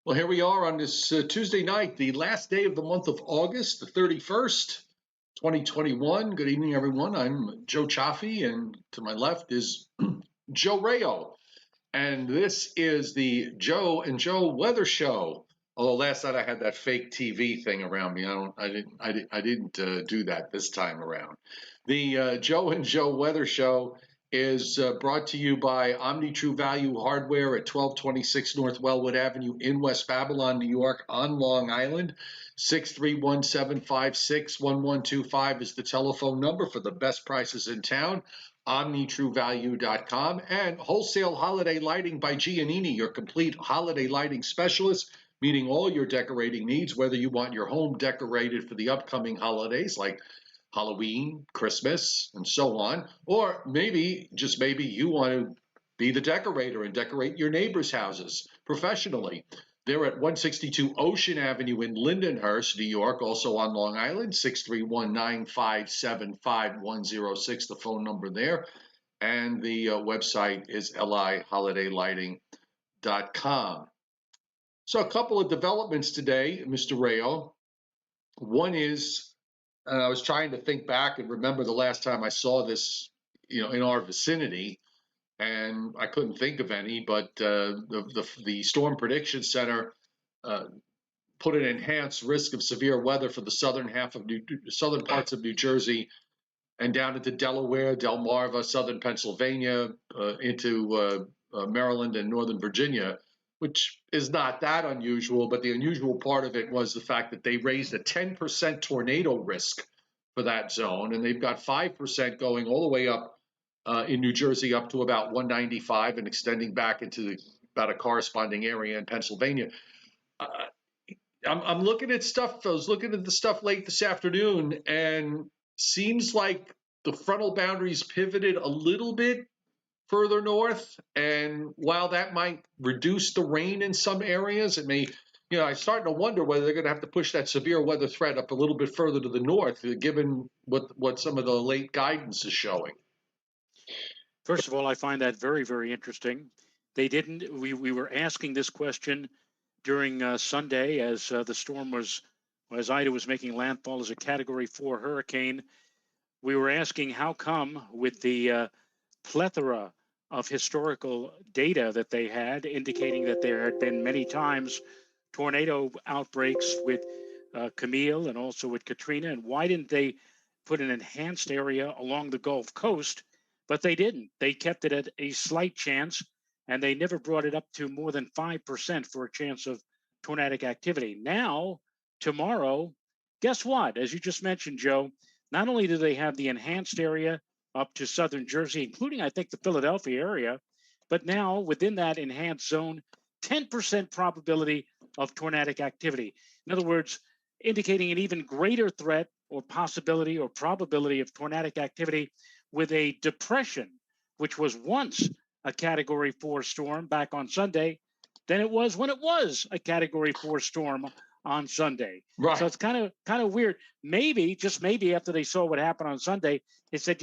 Well, here we are on this Tuesday night, the last day of the month of August, the 31st, 2021. Good evening, everyone. I'm Joe Chaffee, and to my left is Joe Rayo. And this is the Joe and Joe Weather Show. Although last night I had that fake TV thing around me, I didn't do that this time around. The Joe and Joe Weather Show is brought to you by Omni True Value Hardware at 1226 North Wellwood Avenue in West Babylon, New York, on Long Island. 631-756-1125 is the telephone number for the best prices in town. OmniTrueValue.com, and Wholesale Holiday Lighting by Giannini, your complete holiday lighting specialist, meeting all your decorating needs, whether you want your home decorated for the upcoming holidays like Halloween, Christmas, and so on, or maybe, just maybe, you want to be the decorator and decorate your neighbors' houses professionally. They're at 162 Ocean Avenue in Lindenhurst, New York, also on Long Island, 631-957-5106, the phone number there. And the website is liholidaylighting.com. So a couple of developments today, Mr. Rayo. One is, and I was trying to think back and remember the last time I saw this, in our vicinity, and I couldn't think of any, but the Storm Prediction Center put an enhanced risk of severe weather for the southern parts of New Jersey and down into Delaware, Delmarva, southern Pennsylvania, into Maryland and northern Virginia, which is not that unusual, but the unusual part of it was the fact that they raised a 10% tornado risk for that zone, and they've got 5% going all the way up in New Jersey up to about 195 and extending back into about a corresponding area in Pennsylvania. I'm looking at stuff. I was looking at the stuff late this afternoon, and seems like the frontal boundaries pivoted a little bit further north. And while that might reduce the rain in some areas, it may, I'm starting to wonder whether they're going to have to push that severe weather threat up a little bit further to the north, given what some of the late guidance is showing. First of all, I find that very, very interesting. We were asking this question during Sunday as the storm as Ida was making landfall as a Category 4 hurricane. We were asking how come, with the plethora of historical data that they had indicating that there had been many times tornado outbreaks with Camille and also with Katrina, and why didn't they put an enhanced area along the Gulf Coast? But they didn't. They kept it at a slight chance, and they never brought it up to more than 5% for a chance of tornadic activity. Now, tomorrow, guess what? As you just mentioned, Joe, not only do they have the enhanced area up to southern Jersey, including, I think, the Philadelphia area, but now within that enhanced zone, 10% probability of tornadic activity. In other words, indicating an even greater threat or possibility or probability of tornadic activity with a depression, which was once a Category 4 storm back on Sunday, than it was when it was a Category 4 storm on Sunday. Right. So it's kind of weird. Maybe, just maybe, after they saw what happened on Sunday, they said,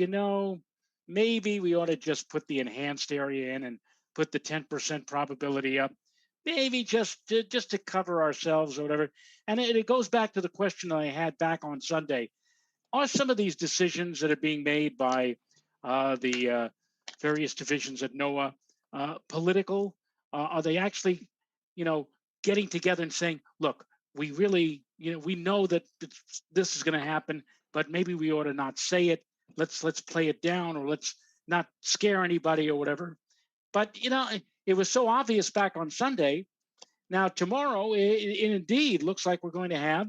maybe we ought to just put the enhanced area in and put the 10% probability up, maybe just to cover ourselves or whatever. And it goes back to the question that I had back on Sunday. Are some of these decisions that are being made by the various divisions at NOAA political? Are they actually, getting together and saying, look, we really, we know that this is going to happen, but maybe we ought to not say it. Let's play it down, or let's not scare anybody or whatever. But, it was so obvious back on Sunday. Now, tomorrow, it indeed looks like we're going to have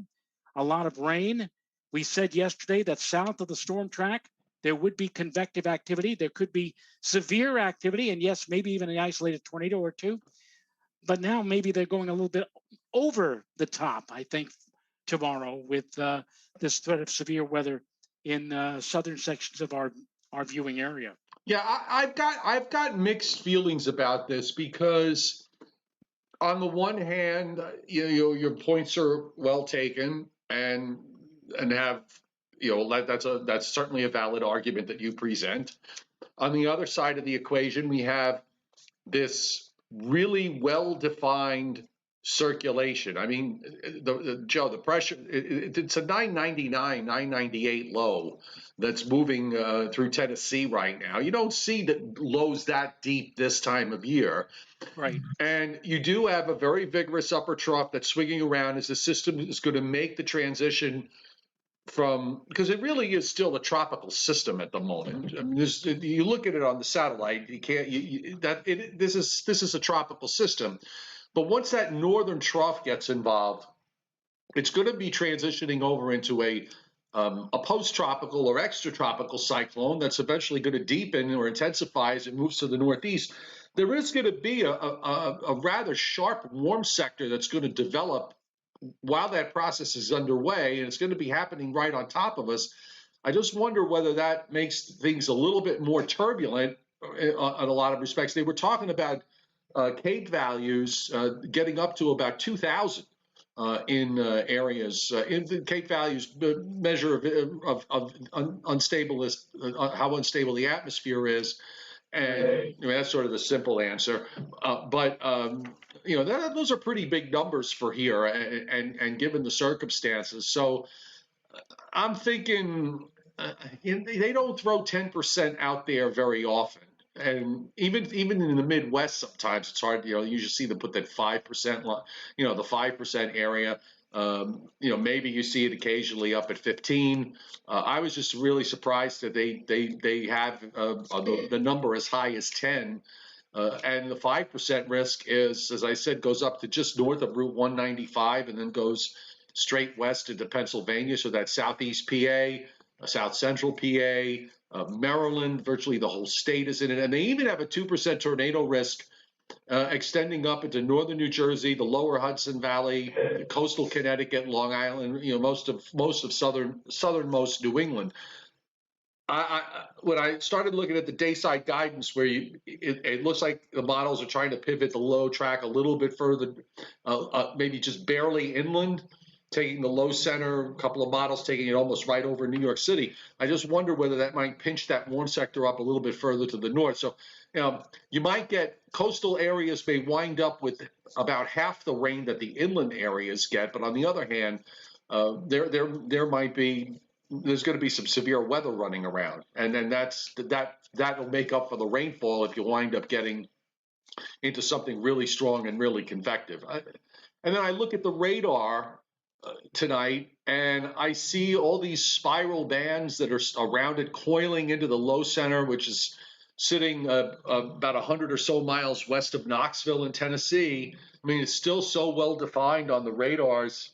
a lot of rain. We said yesterday that south of the storm track, there would be convective activity. There could be severe activity, and yes, maybe even an isolated tornado or two. But now maybe they're going a little bit over the top, I think, tomorrow with this threat of severe weather in southern sections of our viewing area. Yeah, I've got mixed feelings about this, because on the one hand, your points are well taken, and have, that's certainly a valid argument that you present. On the other side of the equation, we have this really well-defined circulation. I mean, Joe, the pressure, it's a 999, 998 low that's moving through Tennessee right now. You don't see that lows that deep this time of year. Right. And you do have a very vigorous upper trough that's swinging around as the system is going to make the transition from, because it really is still a tropical system at the moment. I mean, you look at it on the satellite, you can't, this is a tropical system. But once that northern trough gets involved, it's going to be transitioning over into a post-tropical or extratropical cyclone that's eventually going to deepen or intensify as it moves to the northeast. There is going to be a rather sharp warm sector that's going to develop while that process is underway, and it's going to be happening right on top of us. I just wonder whether that makes things a little bit more turbulent in a lot of respects. They were talking about Cape values getting up to about 2,000 in areas. In the Cape values measure of unstable how unstable the atmosphere is. And I mean, that's sort of the simple answer. But those are pretty big numbers for here, and given the circumstances. So I'm thinking they don't throw 10% out there very often. And even in the Midwest, sometimes it's hard. You usually see them put that 5%, the 5% area. Maybe you see it occasionally up at 15. I was just really surprised that they have the number as high as 10. And the 5% risk is, as I said, goes up to just north of Route 195 and then goes straight west into Pennsylvania. So that's Southeast PA, South Central PA, Maryland, virtually the whole state is in it. And they even have a 2% tornado risk extending up into northern New Jersey, the lower Hudson Valley, coastal Connecticut, Long Island, most of southernmost New England. When I started looking at the dayside guidance, where it looks like the models are trying to pivot the low track a little bit further, maybe just barely inland, taking the low center, a couple of models taking it almost right over New York City. I just wonder whether that might pinch that warm sector up a little bit further to the north. So, you might get coastal areas may wind up with about half the rain that the inland areas get, but on the other hand, there might be. There's going to be some severe weather running around, and then that'll make up for the rainfall if you wind up getting into something really strong and really convective. And then I look at the radar tonight, and I see all these spiral bands that are around it, coiling into the low center, which is sitting about 100 or so miles west of Knoxville in Tennessee. I mean, it's still so well defined on the radars.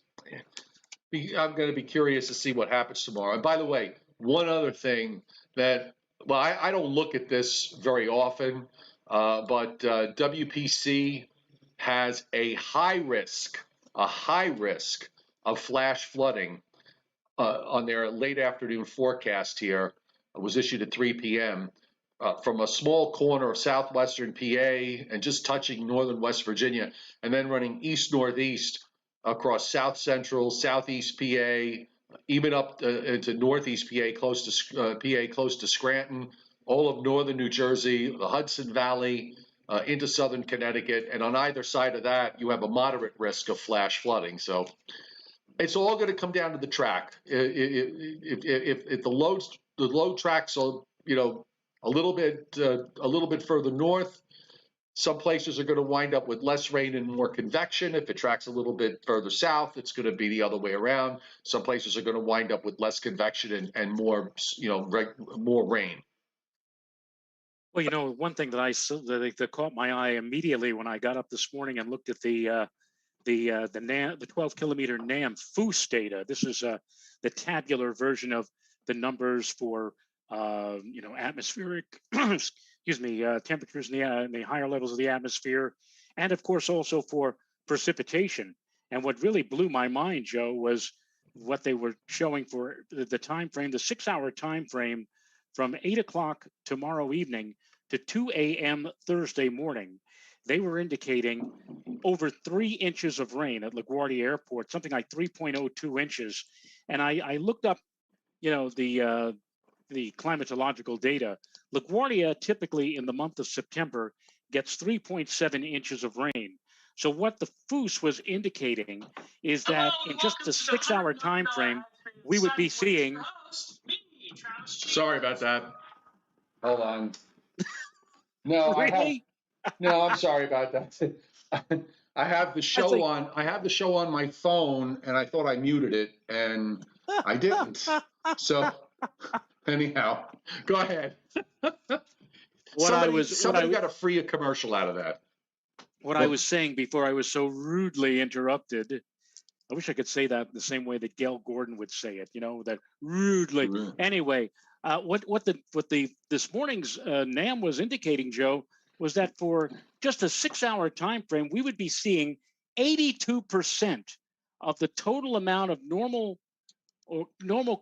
I'm going to be curious to see what happens tomorrow. And by the way, one other thing that, well, I don't look at this very often, but WPC has a high risk of flash flooding on their late afternoon forecast here. It was issued at 3 p.m. From a small corner of southwestern PA and just touching northern West Virginia, and then running east-northeast across south central, southeast PA, even up into northeast PA, close to Scranton, all of northern New Jersey, the Hudson Valley, into southern Connecticut, and on either side of that, you have a moderate risk of flash flooding. So it's all going to come down to the track. If the load tracks are, a little bit further north, some places are going to wind up with less rain and more convection. If it tracks a little bit further south, it's going to be the other way around. Some places are going to wind up with less convection and more, more rain. Well, one thing that caught my eye immediately when I got up this morning and looked at the 12-kilometer NAM-FOOS data. This is the tabular version of the numbers for atmospheric temperatures in the higher levels of the atmosphere, and of course also for precipitation. And what really blew my mind, Joe, was what they were showing for the time frame, the 6-hour time frame from 8 o'clock tomorrow evening to 2 a.m. Thursday morning. They were indicating over 3 inches of rain at LaGuardia Airport, something like 3.02 inches. And I looked up, the climatological data. LaGuardia typically in the month of September gets 3.7 inches of rain. So what the Foose was indicating is that in just a 6-hour time frame, we would be seeing. Sorry about that. Hold on. No, Really? No, I'm sorry about that. I have the show on. I have the show on my phone, and I thought I muted it, and I didn't. So, anyhow, go ahead. Somebody got to free a commercial out of that. What I was saying before I was so rudely interrupted. I wish I could say that the same way that Gail Gordon would say it, that rudely. Anyway, what this morning's NAM was indicating, Joe, was that for just a 6-hour time frame, we would be seeing 82% of the total amount of normal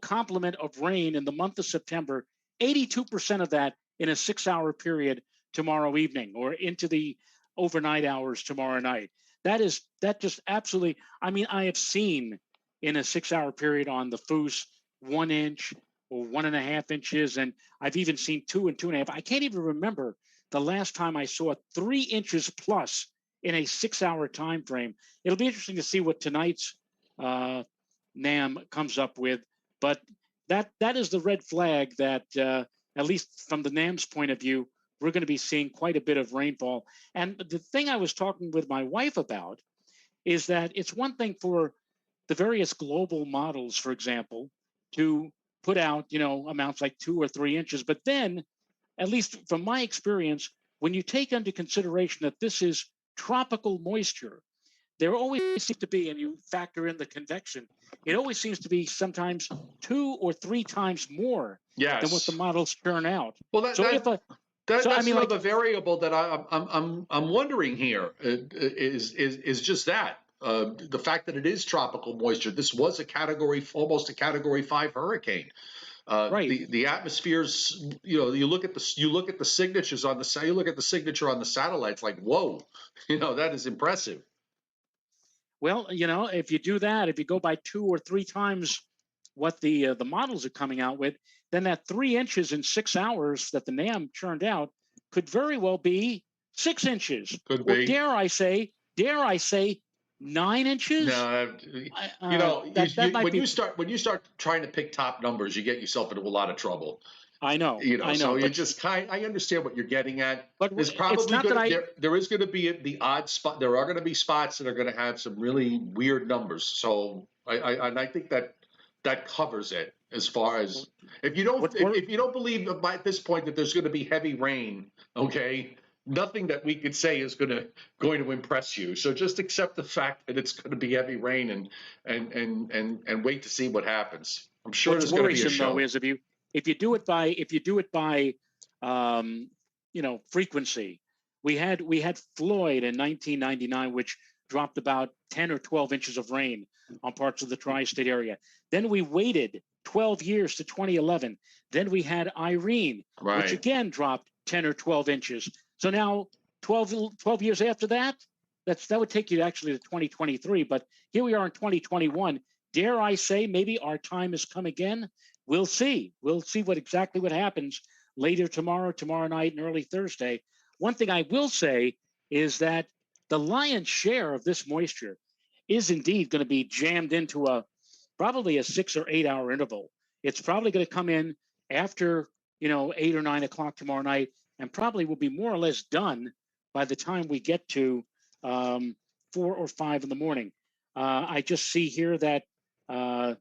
complement of rain in the month of September. 82% of that in a 6-hour period tomorrow evening or into the overnight hours tomorrow night. That just absolutely. I mean, I have seen in a 6-hour period on the Foose 1 inch or 1.5 inches, and I've even seen 2 and 2.5. I can't even remember the last time I saw 3 inches plus in a 6-hour time frame. It'll be interesting to see what tonight's NAM comes up with, but that is the red flag that at least from the NAM's point of view, we're going to be seeing quite a bit of rainfall. And the thing I was talking with my wife about is that it's one thing for the various global models, for example, to put out, amounts like 2 or 3 inches. But then, at least from my experience, when you take into consideration that this is tropical moisture, there always seems to be, and you factor in the convection, it always seems to be sometimes 2 or 3 times more than what the models turn out. Well, that's another variable that I'm wondering here is just that the fact that it is tropical moisture. This was almost a Category 5 hurricane. Right. The atmosphere's, you look at the signatures on the you look at the signature on the satellites, like, whoa, that is impressive. Well, if you do that, if you go by 2 or 3 times what the models are coming out with, then that 3 inches in 6 hours that the NAM churned out could very well be 6 inches. Could be. Or dare I say 9 inches? No, when you start trying to pick top numbers, you get yourself into a lot of trouble. I know. So you I understand what you're getting at. But there's probably there is going to be the odd spot. There are going to be spots that are going to have some really weird numbers. So I think that covers it as far as if you don't believe at this point that there's going to be heavy rain, okay, nothing that we could say is going to impress you. So just accept the fact that it's going to be heavy rain and wait to see what happens. I'm sure there's going to be a show. Though, is if you do it by frequency. We had Floyd in 1999, which dropped about 10 or 12 inches of rain on parts of the tri-state area. Then we waited 12 years to 2011. Then we had Irene, which again dropped 10 or 12 inches. So now 12 years after that, that would take you actually to 2023. But here we are in 2021. Dare I say maybe our time has come again? We'll see. We'll see exactly what happens later tomorrow night, and early Thursday. One thing I will say is that the lion's share of this moisture is indeed going to be jammed into probably a 6 or 8 hour interval. It's probably going to come in after 8 or 9 o'clock tomorrow night, and probably will be more or less done by the time we get to 4 or 5 in the morning. I just see here that do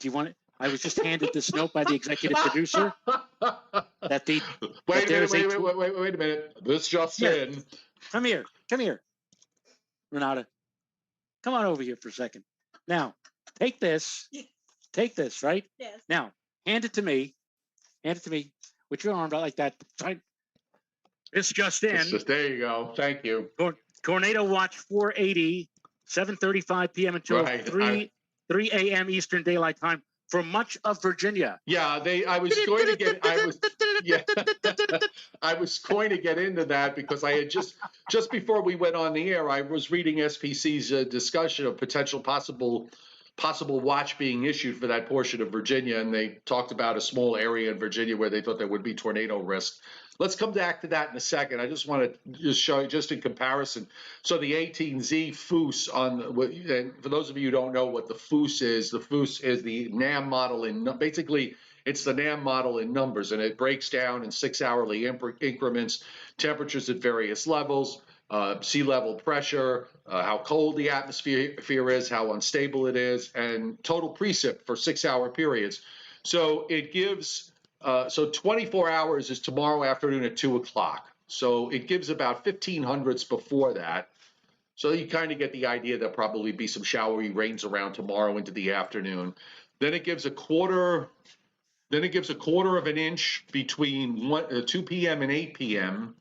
you want it? I was just handed this note by the executive producer that wait a minute. This just in. Come here, Renata. Come on over here for a second. Now, take this. Take this, right? Yes. Now, hand it to me. With your arm out like that. This just in. There you go. Thank you. Tornado watch 480, 7:35 p.m. until 3 a.m. Eastern Daylight Time for much of Virginia. Yeah, I was going to get into that because I had just before we went on the air, I was reading SPC's discussion of potential possible watch being issued for that portion of Virginia, and they talked about a small area in Virginia where they thought there would be tornado risk. let's come back to that in a second. I just want to just show you, just in comparison. So the 18Z FOOS and for those of you who don't know what the FOOS is the NAM model basically it's the NAM model in numbers, and it breaks down in 6-hourly increments, temperatures at various levels, sea level pressure, how cold the atmosphere is, how unstable it is, and total precip for 6-hour periods. So it gives, so 24 hours is tomorrow afternoon at 2 o'clock. So it gives about 1500s before that. So you kind of get the idea there'll probably be some showery rains around tomorrow into the afternoon. Then it gives a quarter of an inch between 2 p.m. and 8 p.m.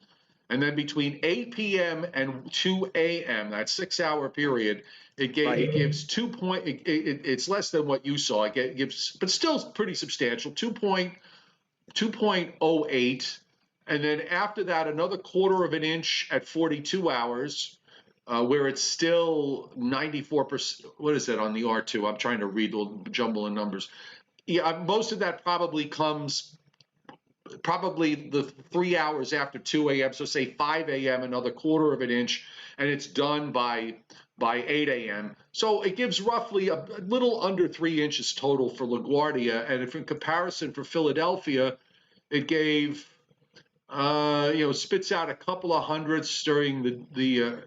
And then between 8 p.m. and 2 a.m., that 6-hour period, it gives 2 point. It's less than what you saw. It gives, but still pretty substantial. 2.08, and then after that, another quarter of an inch at 42 hours, where it's still 94%. What is that on the R2? I'm trying to read the jumble of numbers. Yeah, most of that probably comes the 3 hours after 2 a.m. So say 5 a.m., another quarter of an inch, and it's done by 8 a.m. So it gives roughly a little under 3 inches total for LaGuardia. And if in comparison for Philadelphia, it gave, spits out a couple of hundredths during the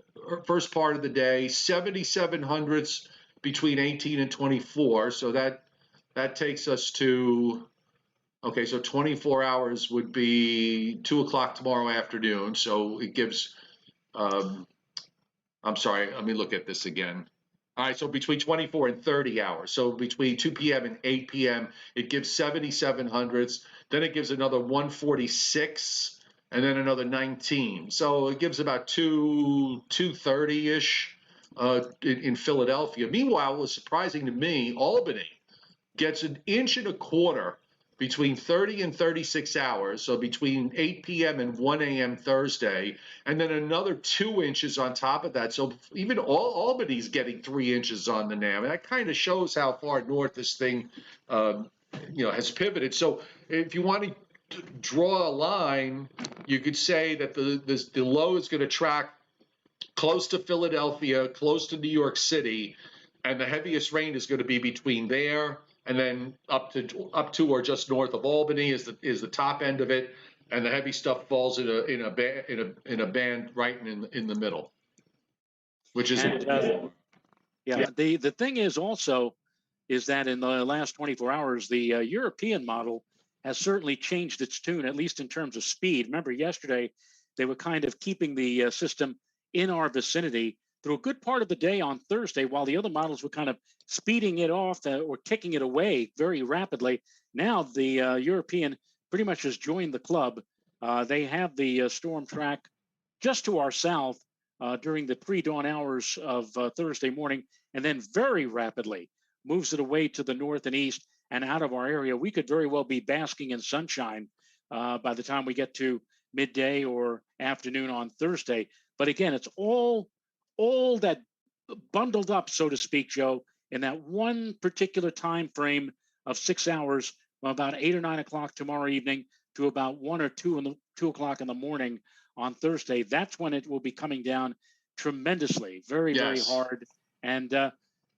first part of the day, 77 hundredths between 18 and 24. So that takes us to, okay, so 24 hours would be 2 o'clock tomorrow afternoon. So it gives, I'm sorry, let me look at this again. All right, so between 24 and 30 hours. So between 2 p.m. and 8 p.m., it gives 77 hundredths. Then it gives another 146, and then another 19. So it gives about 230-ish in Philadelphia. Meanwhile, what was surprising to me, Albany gets an inch and a quarter between 30 and 36 hours, so between 8 p.m. and 1 a.m. Thursday, and then another 2 inches on top of that. So even Albany's getting 3 inches on the NAM. That kind of shows how far north this thing, has pivoted. So if you want to draw a line, you could say that the low is going to track close to Philadelphia, close to New York City, and the heaviest rain is going to be between there and then up to or just north of Albany is the top end of it, and the heavy stuff falls in a band right in the middle, which is The thing is also is that in the last 24 hours, the European model has certainly changed its tune, at least in terms of speed. Remember, yesterday they were kind of keeping the system in our vicinity through a good part of the day on Thursday, while the other models were kind of speeding it off or kicking it away very rapidly. Now the European pretty much has joined the club. They have the storm track just to our south during the pre-dawn hours of Thursday morning, and then very rapidly moves it away to the north and east and out of our area. We could very well be basking in sunshine by the time we get to midday or afternoon on Thursday. But again, it's all that bundled up, so to speak, Joe, in that one particular time frame of 6 hours, from about 8 or 9 o'clock tomorrow evening to about 1 or 2 o'clock in the morning on Thursday. That's when it will be coming down tremendously, very hard, and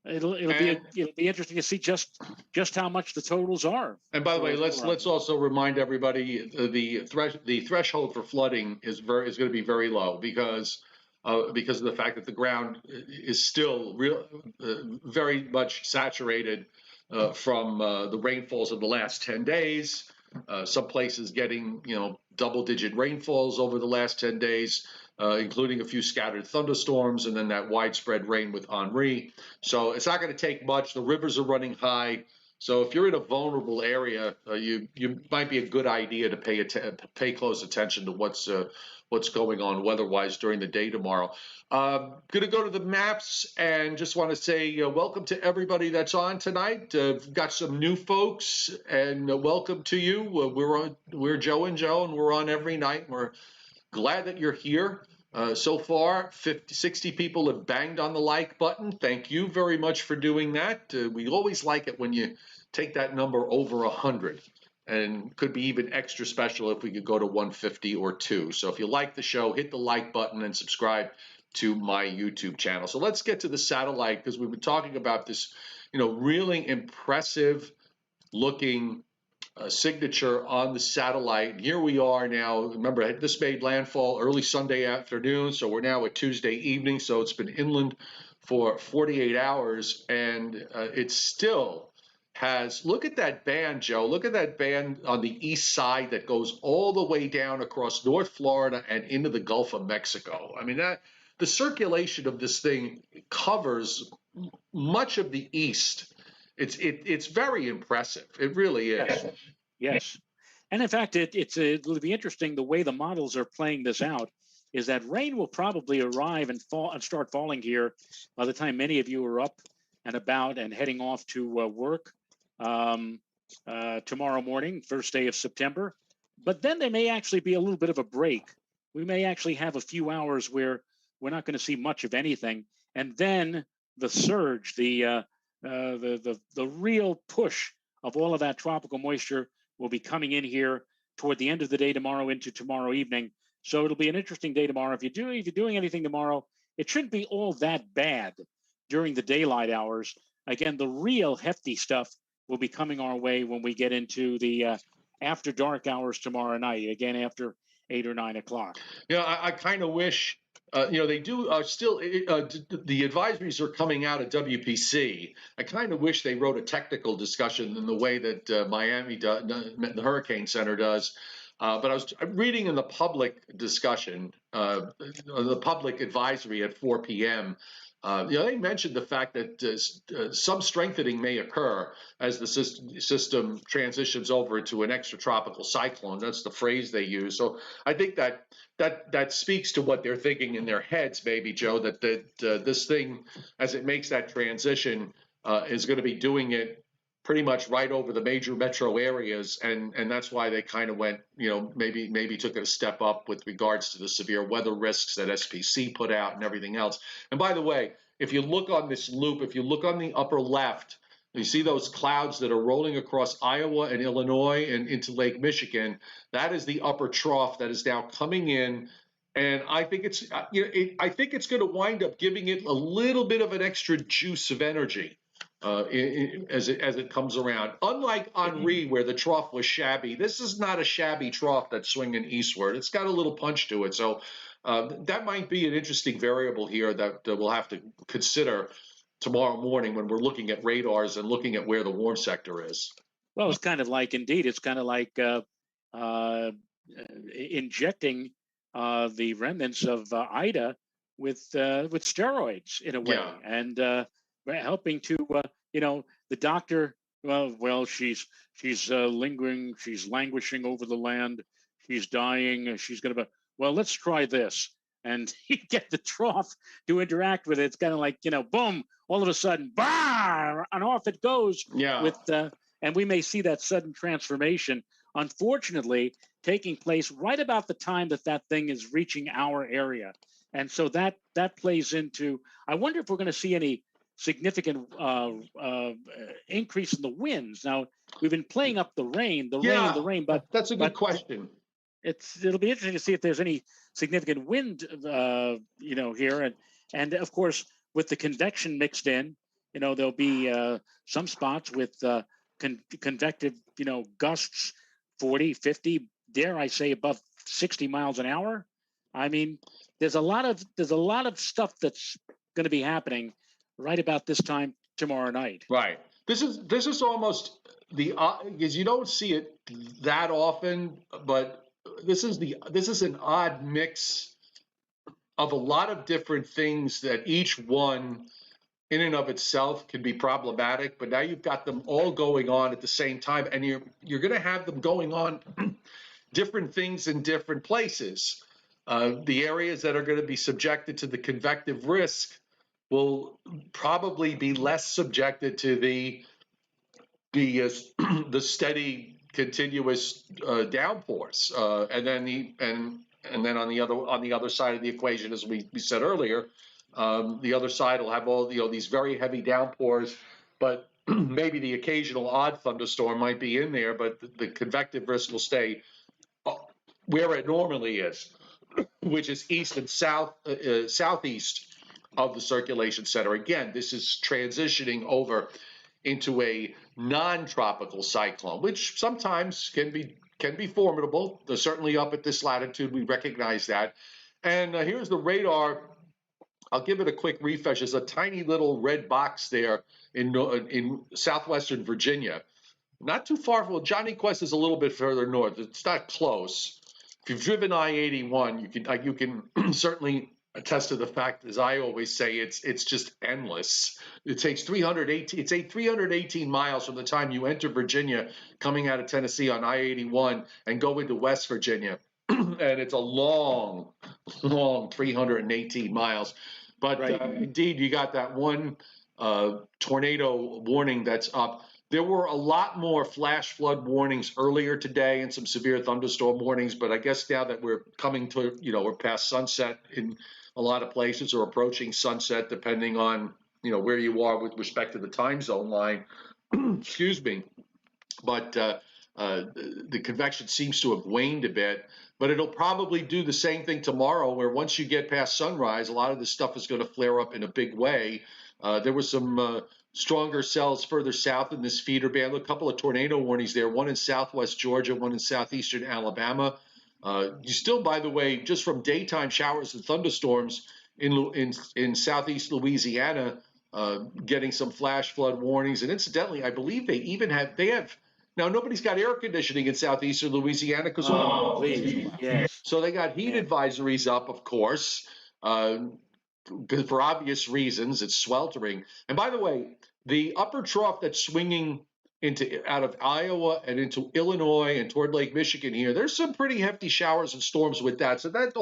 it'll be interesting to see just how much the totals are. And by the way, let's also remind everybody the threshold for flooding is going to be very low because of the fact that the ground is still very much saturated from the rainfalls of the last 10 days. Some places getting double-digit rainfalls over the last 10 days, including a few scattered thunderstorms, and then that widespread rain with Henri. So it's not going to take much. The rivers are running high. So if you're in a vulnerable area, you might be a good idea to pay close attention to what's going on weather-wise during the day tomorrow. Going to go to the maps and just want to say welcome to everybody that's on tonight. We've got some new folks, and welcome to you. We're Joe and Joe, and we're on every night. We're glad that you're here. So far, 60 people have banged on the like button. Thank you very much for doing that. We always like it when you take that number over 100. and could be even extra special if we could go to 150 or 2. So if you like the show, hit the like button and subscribe to my YouTube channel. So let's get to the satellite, because we've been talking about this, really impressive looking signature on the satellite. Here we are now. Remember, this made landfall early Sunday afternoon, so we're now at Tuesday evening. So it's been inland for 48 hours, and it still has. Look at that band, Joe. Look at that band on the east side that goes all the way down across North Florida and into the Gulf of Mexico. I mean, the circulation of this thing covers much of the east. It's very impressive. It really is. Yes. Yes. And in fact, it'll be interesting the way the models are playing this out. Is that rain will probably arrive and fall and start falling here by the time many of you are up and about and heading off to work tomorrow morning, first day of September. But then there may actually be a little bit of a break. We may actually have a few hours where we're not going to see much of anything, and then the surge, the real push of all of that tropical moisture will be coming in here toward the end of the day tomorrow into tomorrow evening. So it'll be an interesting day tomorrow. If you're doing anything tomorrow, it shouldn't be all that bad during the daylight hours. Again, the real hefty stuff will be coming our way when we get into the after dark hours tomorrow night, again after 8 or 9 o'clock. I kind of wish, they do still, the advisories are coming out at WPC. I kind of wish they wrote a technical discussion in the way that Miami does, the Hurricane Center does. But I was reading in the public discussion, the public advisory at 4 p.m., they mentioned the fact that some strengthening may occur as the system transitions over into an extratropical cyclone. That's the phrase they use. So I think that speaks to what they're thinking in their heads, maybe, Joe, that this thing, as it makes that transition, is going to be doing it pretty much right over the major metro areas, and that's why they kind of went, maybe took it a step up with regards to the severe weather risks that SPC put out and everything else. And by the way, if you look on this loop, if you look on the upper left, you see those clouds that are rolling across Iowa and Illinois and into Lake Michigan. That is the upper trough that is now coming in. And I think it's going to wind up giving it a little bit of an extra juice of energy. As it comes around. Unlike Henri, where the trough was shabby, this is not a shabby trough that's swinging eastward. It's got a little punch to it. So that might be an interesting variable here that we'll have to consider tomorrow morning when we're looking at radars and looking at where the warm sector is. Well, it's kind of like injecting the remnants of Ida with steroids in a way, and helping to the doctor. Well, she's lingering, she's languishing over the land, she's dying, she's going to be. Well, let's try this, and you get the trough to interact with it. It's kind of like boom, all of a sudden, bah, and off it goes. Yeah. And we may see that sudden transformation, unfortunately, taking place right about the time that thing is reaching our area, and so that plays into. I wonder if we're going to see any significant increase in the winds. Now, we've been playing up the rain, but that's a good question. It'll be interesting to see if there's any significant wind, here, and of course with the convection mixed in, there'll be some spots with convective, gusts 40, 50, dare I say above 60 miles an hour. I mean, there's a lot of stuff that's going to be happening right about this time tomorrow night. Right. This is almost because you don't see it that often, but this is an odd mix of a lot of different things that each one in and of itself can be problematic, but now you've got them all going on at the same time, and you're going to have them going on different things in different places. The areas that are going to be subjected to the convective risk will probably be less subjected to the steady, continuous downpours, and then on the other side of the equation, as we said earlier, the other side will have all these very heavy downpours, but maybe the occasional odd thunderstorm might be in there, but the convective risk will stay where it normally is, which is east and southeast of the circulation center. Again, this is transitioning over into a non-tropical cyclone, which sometimes can be formidable. They're certainly up at this latitude. We recognize that. And here's the radar. I'll give it a quick refresh. There's a tiny little red box there in southwestern Virginia. Not too far from, well, Johnny Quest is a little bit further north. It's not close. If you've driven I-81, you can certainly attest to the fact, as I always say, it's just endless. It takes 318 miles from the time you enter Virginia, coming out of Tennessee on I-81, and go into West Virginia. And it's a long 318 miles. But Right. Indeed, you got that one tornado warning that's up. There were a lot more flash flood warnings earlier today and some severe thunderstorm warnings, but I guess now that we're coming to, we're past sunset in a lot of places, or approaching sunset, depending on, where you are with respect to the time zone line. Excuse me. But the convection seems to have waned a bit, but it'll probably do the same thing tomorrow, where once you get past sunrise, a lot of this stuff is going to flare up in a big way. There was some stronger cells further south in this feeder band. A couple of tornado warnings there, one in southwest Georgia, one in southeastern Alabama. You still, by the way, just from daytime showers and thunderstorms in southeast Louisiana, getting some flash flood warnings. And incidentally, I believe they have now, nobody's got air conditioning in southeastern Louisiana because please, yes. So they got heat advisories up, of course, for obvious reasons. It's sweltering. And by the way, the upper trough that's swinging out of Iowa and into Illinois and toward Lake Michigan here, there's some pretty hefty showers and storms with that. So that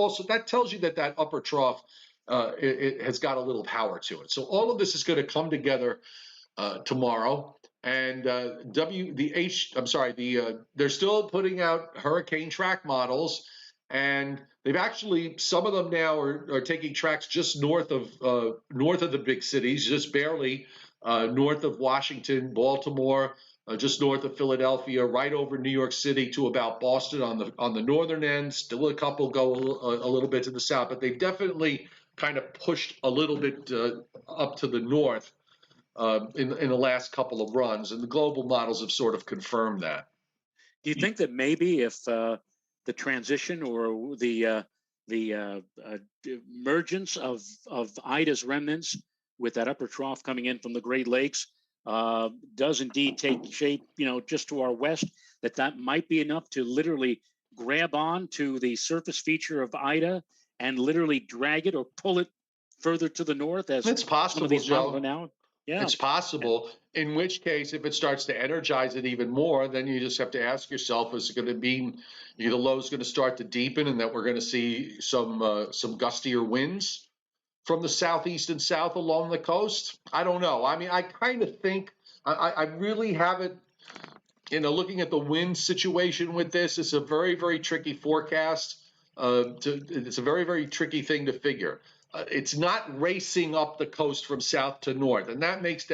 tells you that upper trough it has got a little power to it. So all of this is going to come together tomorrow. And they're still putting out hurricane track models, and they've actually, some of them now are taking tracks just north of the big cities, just barely north of Washington, Baltimore, just north of Philadelphia, right over New York City to about Boston on the northern end. Still a couple go a little bit to the south, but they've definitely kind of pushed a little bit up to the north in the last couple of runs, and the global models have sort of confirmed that. Do you think that maybe if the transition or the emergence of Ida's remnants with that upper trough coming in from the Great Lakes does indeed take shape, just to our west, that might be enough to literally grab on to the surface feature of Ida and literally drag it or pull it further to the north, as it's possible, some of these Joe. are now? Yeah. It's possible, in which case, if it starts to energize it even more, then you just have to ask yourself, is it going to be the low is going to start to deepen, and that we're going to see some gustier winds from the southeast and south along the coast? I don't know. I mean, I kind of think, I really haven't, looking at the wind situation with this, it's a very, very tricky forecast. It's a very, very tricky thing to figure. It's not racing up the coast from south to north, and that makes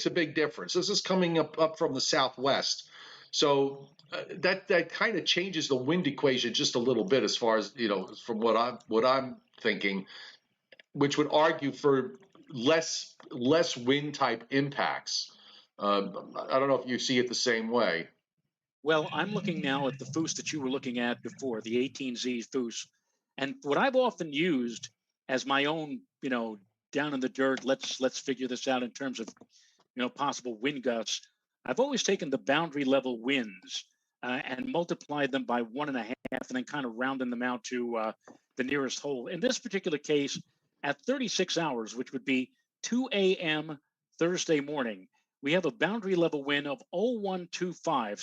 a big difference. This is coming up from the southwest, so that kind of changes the wind equation just a little bit, as far as from what I'm thinking, which would argue for less wind type impacts. I don't know if you see it the same way. Well, I'm looking now at the foose that you were looking at before, the 18Z foose, and what I've often used as my own, down in the dirt, let's figure this out in terms of, possible wind gusts. I've always taken the boundary level winds and multiplied them by 1.5, and then kind of rounding them out to the nearest hole. In this particular case, at 36 hours, which would be 2 a.m. Thursday morning, we have a boundary level wind of 0125,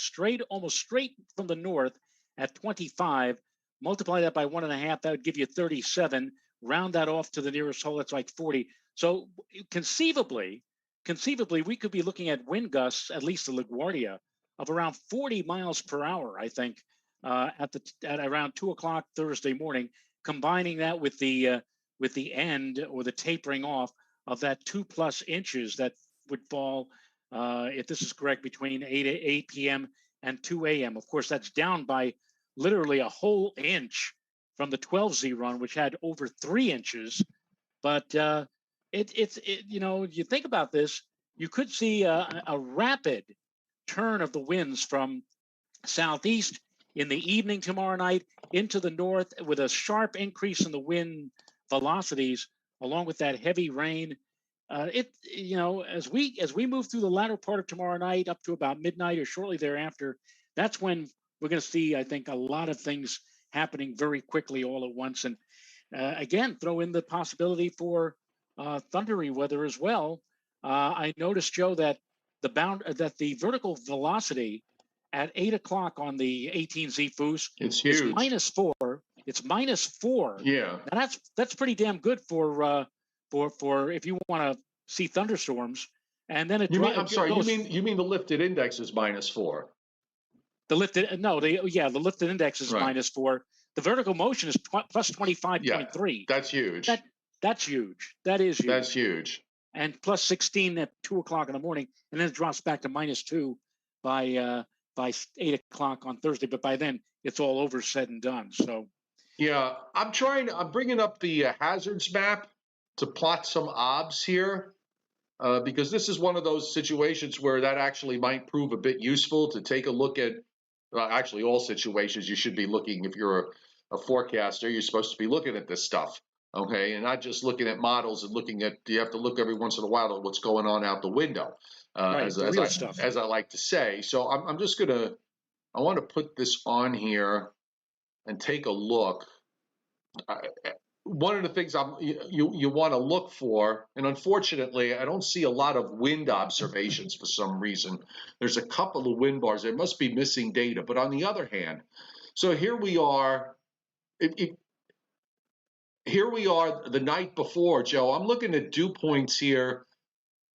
almost straight from the north at 25. Multiply that by 1.5, that would give you 37. Round that off to the nearest hole, that's like 40. So conceivably, we could be looking at wind gusts, at least the LaGuardia, of around 40 miles per hour, I think, at around 2 o'clock Thursday morning, combining that with the end or the tapering off of that 2+ inches that would fall if this is correct, between 8 p.m. and 2 a.m. Of course, that's down by literally a whole inch from the 12Z run, which had over 3 inches. But you think about this, you could see a rapid turn of the winds from southeast in the evening tomorrow night into the north, with a sharp increase in the wind velocities, along with that heavy rain. As we move through the latter part of tomorrow night up to about midnight or shortly thereafter, that's when we're going to see, I think, a lot of things happening very quickly all at once. And again, throw in the possibility for thundery weather as well. I noticed, Joe, that the vertical velocity at 8 o'clock on the 18Z Foos It's is huge. -4. It's -4. Yeah. Now that's pretty damn good for if you want to see thunderstorms. And then You mean the lifted index is -4? The lifted the lifted index is Right. -4. The vertical motion is plus 25.3. Yeah, that's huge. That's huge. That is huge. That's huge. And plus 16 at 2 o'clock in the morning, and then it drops back to -2 by 8 o'clock on Thursday. But by then, it's all over, said and done. So, yeah, I'm bringing up the hazards map to plot some obs here, because this is one of those situations where that actually might prove a bit useful to take a look at. Actually, all situations you should be looking. If you're a forecaster, you're supposed to be looking at this stuff, okay, and not just looking at models and looking at. You have to look every once in a while at what's going on out the window, right, as stuff. As I like to say. So I'm just gonna. I want to put this on here and take a look. One of the things you want to look for, and unfortunately, I don't see a lot of wind observations for some reason. There's a couple of wind bars. There must be missing data. But on the other hand, so here we are. Here we are the night before, Joe. I'm looking at dew points here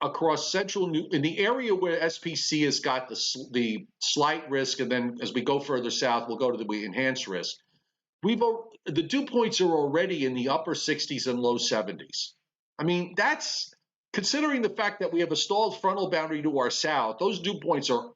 across in the area where SPC has got the slight risk, and then as we go further south, we'll go to the enhanced risk. The dew points are already in the upper 60s and low 70s. I mean, that's considering the fact that we have a stalled frontal boundary to our south. Those dew points are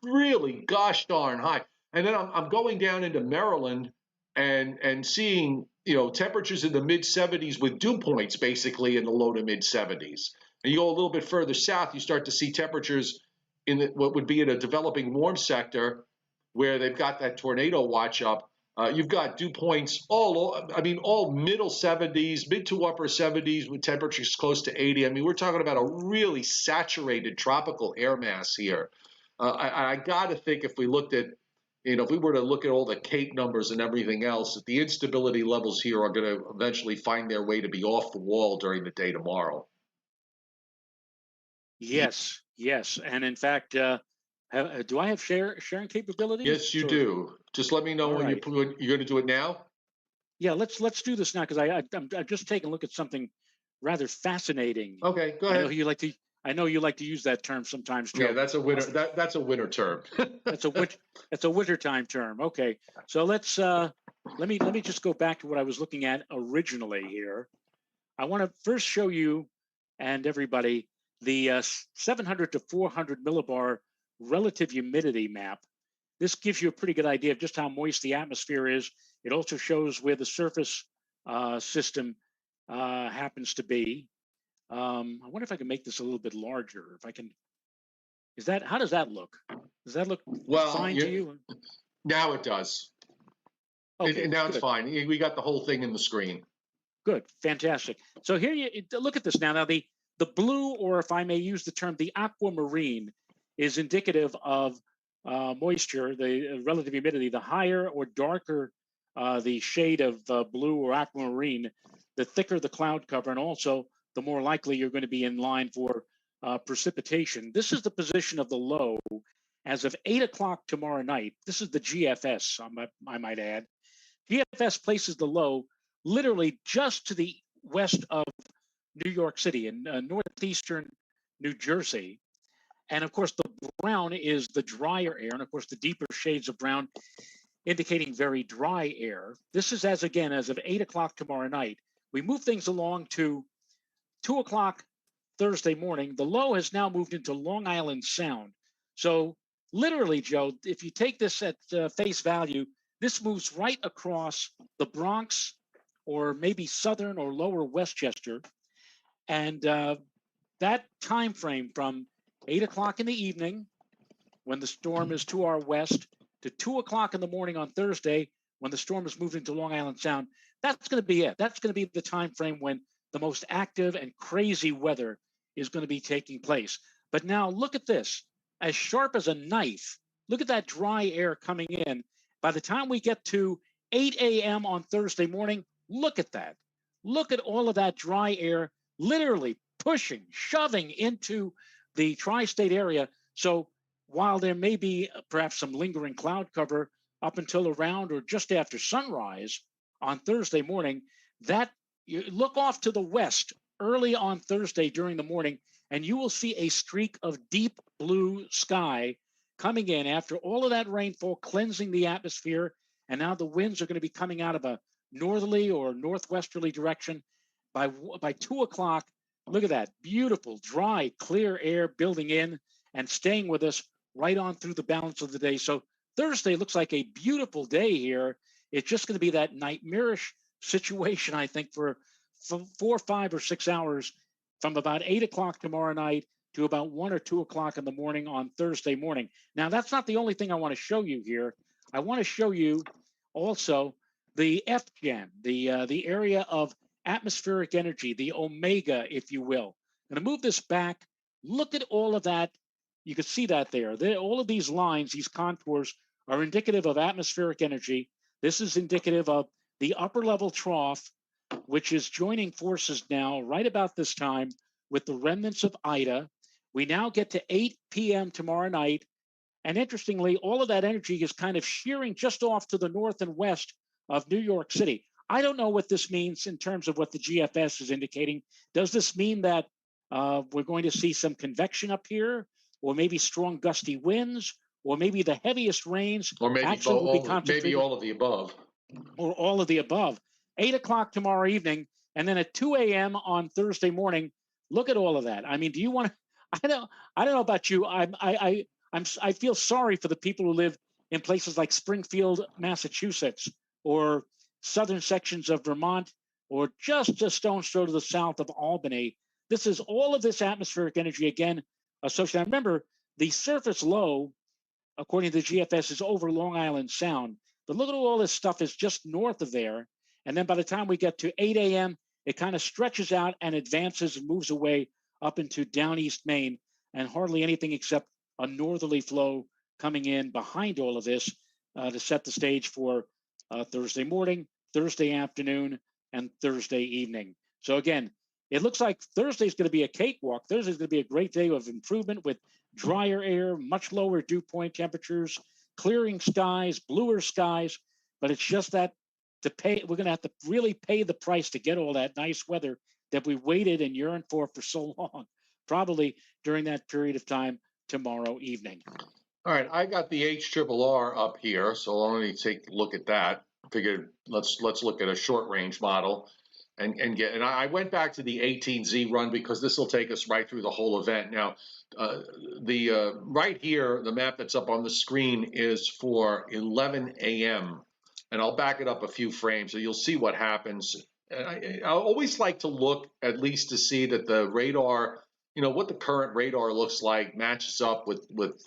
really gosh darn high. And then I'm going down into Maryland and seeing temperatures in the mid 70s with dew points basically in the low to mid 70s. And you go a little bit further south, you start to see temperatures in what would be in a developing warm sector where they've got that tornado watch up. You've got dew points all middle 70s, mid to upper 70s with temperatures close to 80. I mean, we're talking about a really saturated tropical air mass here. I got to think if we looked at, if we were to look at all the CAPE numbers and everything else, that the instability levels here are going to eventually find their way to be off the wall during the day tomorrow. Yes. And in fact, do I have sharing capabilities? Yes, you do. Just let me know when you're going to do it now. Yeah, let's do this now, because I'm just taking a look at something rather fascinating. Okay, go ahead. I know you like to use that term sometimes, Joe. Yeah, that's a winter. That's a winter term. That's a wintertime term. Okay, so let me just go back to what I was looking at originally here. I want to first show you and everybody the 700 to 400 millibar relative humidity map. This gives you a pretty good idea of just how moist the atmosphere is. It also shows where the surface system happens to be. I wonder if I can make this a little bit larger. If I can, how does that look? Does that look fine to you? Now it does. Okay, now it's fine. We got the whole thing in the screen. Good, fantastic. So here you look at this now. Now the blue, or if I may use the term, the aquamarine, is indicative of moisture, the relative humidity. The higher or darker the shade of blue or aquamarine, the thicker the cloud cover, and also the more likely you're going to be in line for precipitation. This is the position of the low as of 8 o'clock tomorrow night. This is the GFS, I might add. GFS places the low literally just to the west of New York City in northeastern New Jersey. And of course, the brown is the drier air. And of course, the deeper shades of brown indicating very dry air. This is as of 8 o'clock tomorrow night. We move things along to 2 o'clock Thursday morning, the low has now moved into Long Island Sound. So literally, Joe, if you take this at face value, this moves right across the Bronx or maybe southern or lower Westchester. And that time frame from 8 o'clock in the evening, when the storm is to our west, to 2 o'clock in the morning on Thursday, when the storm is moving to Long Island Sound, that's going to be it. That's going to be the time frame when the most active and crazy weather is going to be taking place. But now look at this, as sharp as a knife. Look at that dry air coming in. By the time we get to 8 a.m. on Thursday morning, look at that. Look at all of that dry air literally pushing, shoving into the tri-state area. So while there may be perhaps some lingering cloud cover up until around or just after sunrise on Thursday morning, that you look off to the west early on Thursday during the morning, and you will see a streak of deep blue sky coming in after all of that rainfall cleansing the atmosphere. And now the winds are going to be coming out of a northerly or northwesterly direction. By 2 o'clock, look at that beautiful, dry, clear air building in and staying with us right on through the balance of the day. So Thursday looks like a beautiful day here. It's just going to be that nightmarish situation, I think, for 4, 5, or 6 hours from about 8 o'clock tomorrow night to about 1 or 2 o'clock in the morning on Thursday morning. Now, that's not the only thing I want to show you here. I want to show you also the FGen, the area of atmospheric energy, the omega, if you will. I'm going to move this back. Look at all of that. You can see that there. All of these lines, these contours, are indicative of atmospheric energy. This is indicative of the upper level trough, which is joining forces now right about this time with the remnants of Ida. We now get to 8 p.m. tomorrow night. And interestingly, all of that energy is kind of shearing just off to the north and west of New York City. I don't know what this means in terms of what the GFS is indicating. Does this mean that we're going to see some convection up here, or maybe strong gusty winds, or maybe the heaviest rains Or maybe actually will be concentrated? maybe all of the above. Or all of the above. 8 o'clock tomorrow evening, and then at 2 a.m. on Thursday morning. Look at all of that. I mean, do you want to? I don't know about you. I feel sorry for the people who live in places like Springfield, Massachusetts, or southern sections of Vermont, or just a stone's throw to the south of Albany. This is all of this atmospheric energy again associated. Remember, the surface low, according to the GFS, is over Long Island Sound. But look at all this stuff is just north of there. And then by the time we get to 8 a.m., it kind of stretches out and advances and moves away up into down East Maine, and hardly anything except a northerly flow coming in behind all of this to set the stage for Thursday morning, Thursday afternoon, and Thursday evening. So again, it looks like Thursday's going to be a cakewalk. Thursday's going to be a great day of improvement with drier air, much lower dew point temperatures, clearing skies, bluer skies. But it's just that we're going to have to really pay the price to get all that nice weather that we waited and yearned for so long, probably during that period of time tomorrow evening. All right, I got the HRRR up here, so I'll only take a look at that. Figured let's look at a short range model and I went back to the 18Z run because this will take us right through the whole event. Now, right here, the map that's up on the screen is for 11 a.m. and I'll back it up a few frames so you'll see what happens. I always like to look at least to see that the radar, what the current radar looks like matches up with does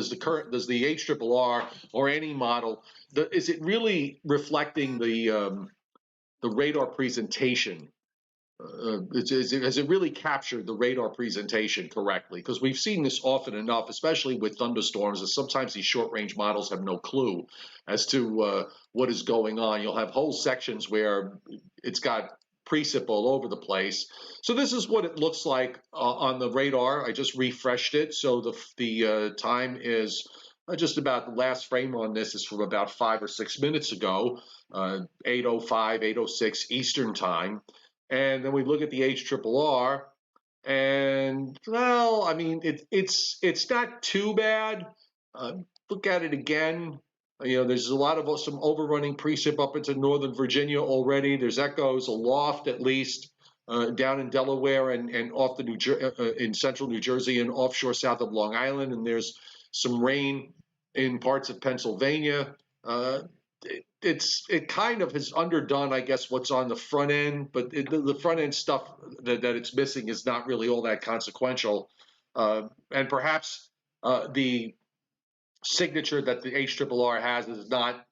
the HRRR or any model, is it really reflecting the radar presentation? Has it really captured the radar presentation correctly? Because we've seen this often enough, especially with thunderstorms, that sometimes these short-range models have no clue as to what is going on. You'll have whole sections where it's got precip all over the place. So this is what it looks like on the radar. I just refreshed it, so the time is just about the last frame on this is from about 5 or 6 minutes ago, 8:05, 8:06 Eastern time. And then we look at the HRRR, and well, I mean, it's not too bad. Look at it again. There's a lot of some overrunning precip up into Northern Virginia already. There's echoes aloft at least. down in Delaware and off the in central New Jersey and offshore south of Long Island, and there's some rain in parts of Pennsylvania. It kind of has underdone, I guess, what's on the front end, but the front end stuff that it's missing is not really all that consequential, and perhaps the signature that the HRRR has is not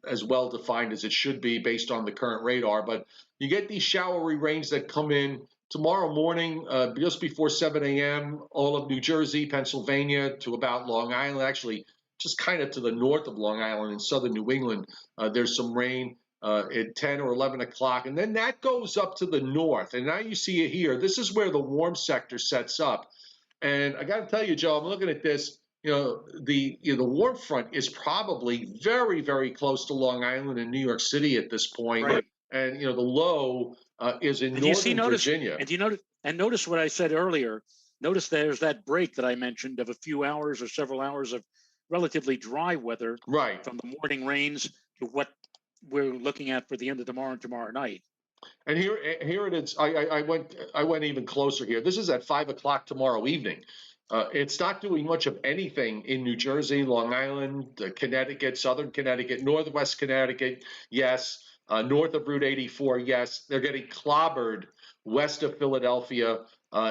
as well defined as it should be based on the current radar. But you get these showery rains that come in tomorrow morning, just before 7 a.m., all of New Jersey, Pennsylvania, to about Long Island, actually just kind of to the north of Long Island in southern New England. There's some rain at 10 or 11 o'clock, and then that goes up to the north. And now you see it here. This is where the warm sector sets up. And I got to tell you, Joe, I'm looking at this. The warm front is probably very, very close to Long Island and New York City at this point. Right. And the low is in northern Virginia. And notice what I said earlier. Notice there's that break that I mentioned of a few hours or several hours of relatively dry weather, right, from the morning rains to what we're looking at for the end of tomorrow and tomorrow night. And here it is. I went even closer here. This is at 5 o'clock tomorrow evening. It's not doing much of anything in New Jersey, Long Island, Connecticut, Southern Connecticut, Northwest Connecticut, yes. North of Route 84, yes. They're getting clobbered west of Philadelphia,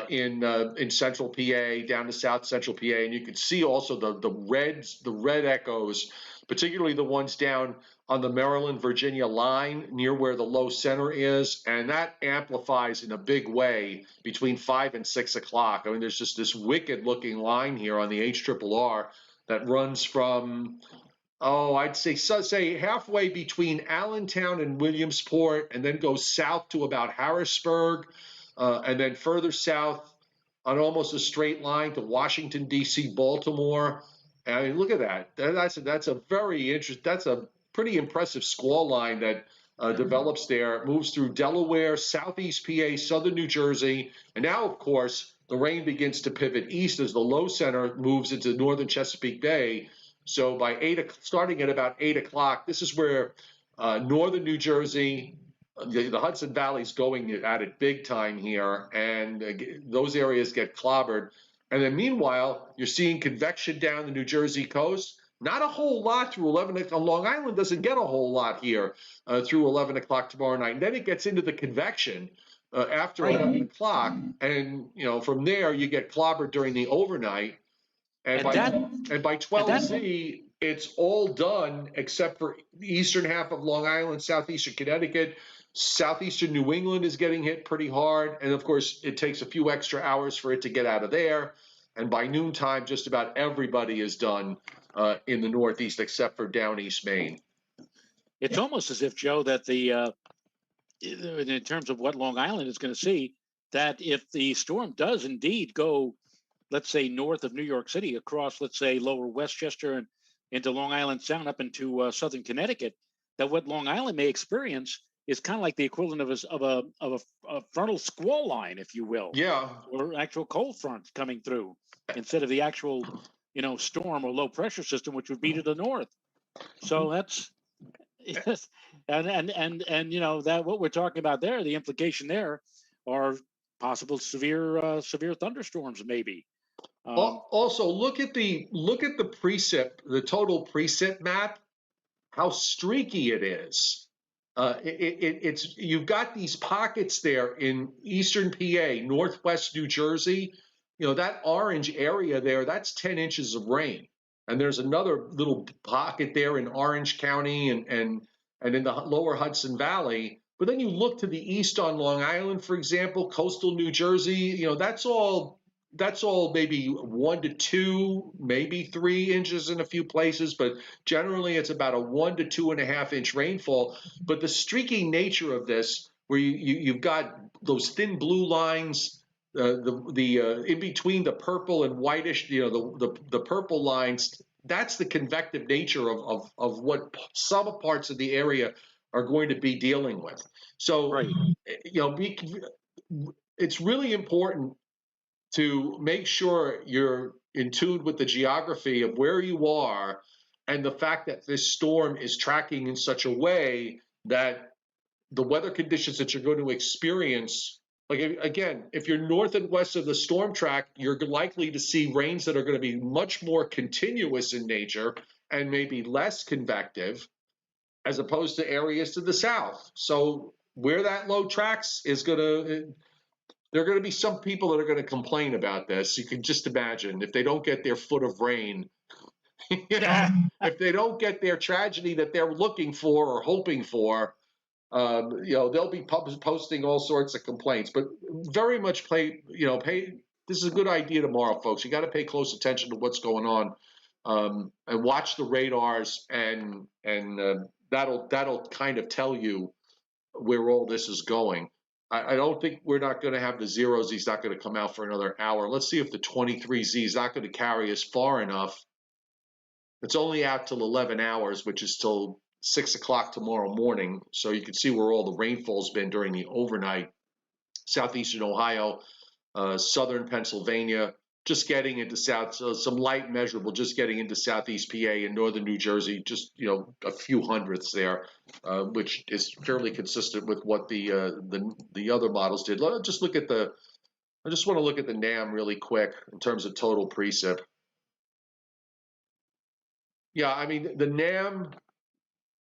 in central PA, down to south central PA, and you can see also the red echoes, particularly the ones down on the Maryland-Virginia line near where the low center is, and that amplifies in a big way between 5 and 6 o'clock. I mean, there's just this wicked-looking line here on the HRRR that runs from, I'd say halfway between Allentown and Williamsport, and then goes south to about Harrisburg, and then further south on almost a straight line to Washington, D.C., Baltimore. I mean, look at that. That's a very interesting. That's a pretty impressive squall line that develops there. It moves through Delaware, southeast PA, southern New Jersey, and now, of course, the rain begins to pivot east as the low center moves into northern Chesapeake Bay. So by starting at about 8 o'clock, this is where northern New Jersey, the Hudson Valley's going at it big time here, and those areas get clobbered. And then meanwhile, you're seeing convection down the New Jersey coast. Not a whole lot through 11 o'clock. Long Island doesn't get a whole lot here through 11 o'clock tomorrow night. And then it gets into the convection after 11 o'clock. And, from there, you get clobbered during the overnight. And by 12Z, it's all done except for the eastern half of Long Island, southeastern Connecticut. Southeastern New England is getting hit pretty hard. And, of course, it takes a few extra hours for it to get out of there. And by noontime, just about everybody is done in the Northeast except for down East Maine. It's almost as if, Joe, that in terms of what Long Island is going to see, that if the storm does indeed go, let's say, north of New York City, across, let's say, lower Westchester and into Long Island Sound up into southern Connecticut, that what Long Island may experience is kind of like the equivalent of a frontal squall line, if you will. Yeah. Or actual cold front coming through instead of the actual, storm or low pressure system, which would be to the north. So that's, yes. And that what we're talking about there, the implication there are possible severe thunderstorms, maybe. Also, look at the precip, the total precip map, how streaky it is. It's you've got these pockets there in eastern PA, northwest New Jersey. That orange area there, that's 10 inches of rain. And there's another little pocket there in Orange County and in the lower Hudson Valley. But then you look to the east on Long Island, for example, coastal New Jersey, that's all maybe 1 to 2, maybe 3 inches in a few places, but generally it's about a 1 to 2.5 inch rainfall. But the streaky nature of this, where you've got those thin blue lines, in between the purple and whitish, the purple lines, that's the convective nature of what some parts of the area are going to be dealing with. So, right. It's really important to make sure you're in tune with the geography of where you are and the fact that this storm is tracking in such a way that the weather conditions that you're going to experience. Like, again, if you're north and west of the storm track, you're likely to see rains that are going to be much more continuous in nature and maybe less convective, as opposed to areas to the south. So where that low tracks is going to, there are going to be some people that are going to complain about this. You can just imagine if they don't get their foot of rain, if they don't get their tragedy that they're looking for or hoping for, they'll be posting all sorts of complaints. But very much pay. This is a good idea tomorrow, folks. You got to pay close attention to what's going on, and watch the radars, and that'll kind of tell you where all this is going. I don't think we're not going to have the 0Z. He's not going to come out for another hour. Let's see if the 23Z is not going to carry us far enough. It's only out till 11 hours, which is till 6 o'clock tomorrow morning. So you can see where all the rainfall's been during the overnight. Southeastern Ohio, southern Pennsylvania, just getting into some light measurable, just getting into southeast PA and northern New Jersey, just a few hundredths there, which is fairly consistent with what the other models did. I just want to look at the NAM really quick in terms of total precip. Yeah, I mean the NAM.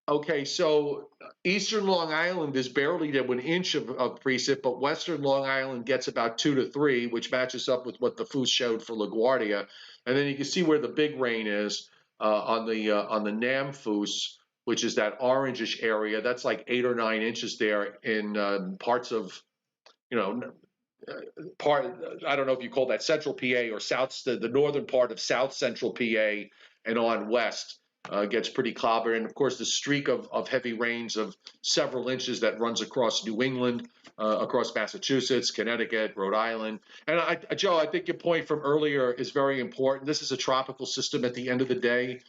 Okay, so eastern Long Island is barely to 1 inch of precip, but western Long Island gets about 2 to 3, which matches up with what the FOOS showed for LaGuardia. And then you can see where the big rain is on the NAM FOOS, which is that orangish area. That's like 8 or 9 inches there in parts of, I don't know if you call that central PA or the northern part of south central PA and on west. Gets pretty clobbered, and of course the streak of heavy rains of several inches that runs across New England, across Massachusetts, Connecticut, Rhode Island. And Joe, I think your point from earlier is very important. This is a tropical system at the end of the day,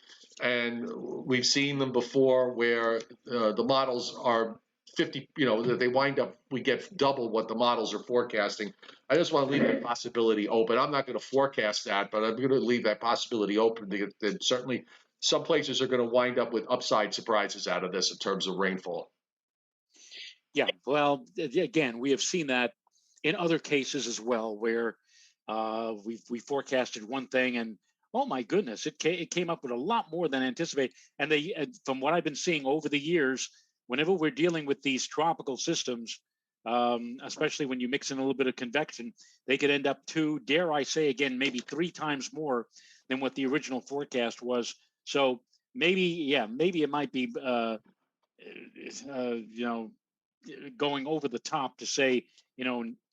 and we've seen them before where the models are 50, they wind up, we get double what the models are forecasting. I just want to leave that possibility open. I'm not going to forecast that, but I'm going to leave that possibility open. That certainly some places are going to wind up with upside surprises out of this in terms of rainfall. Yeah, well, again, we have seen that in other cases as well, where we forecasted one thing, and oh my goodness, it came up with a lot more than anticipated. And from what I've been seeing over the years, whenever we're dealing with these tropical systems, especially when you mix in a little bit of convection, they could end up 2, dare I say again, maybe 3 times more than what the original forecast was. So maybe it might be, going over the top to say,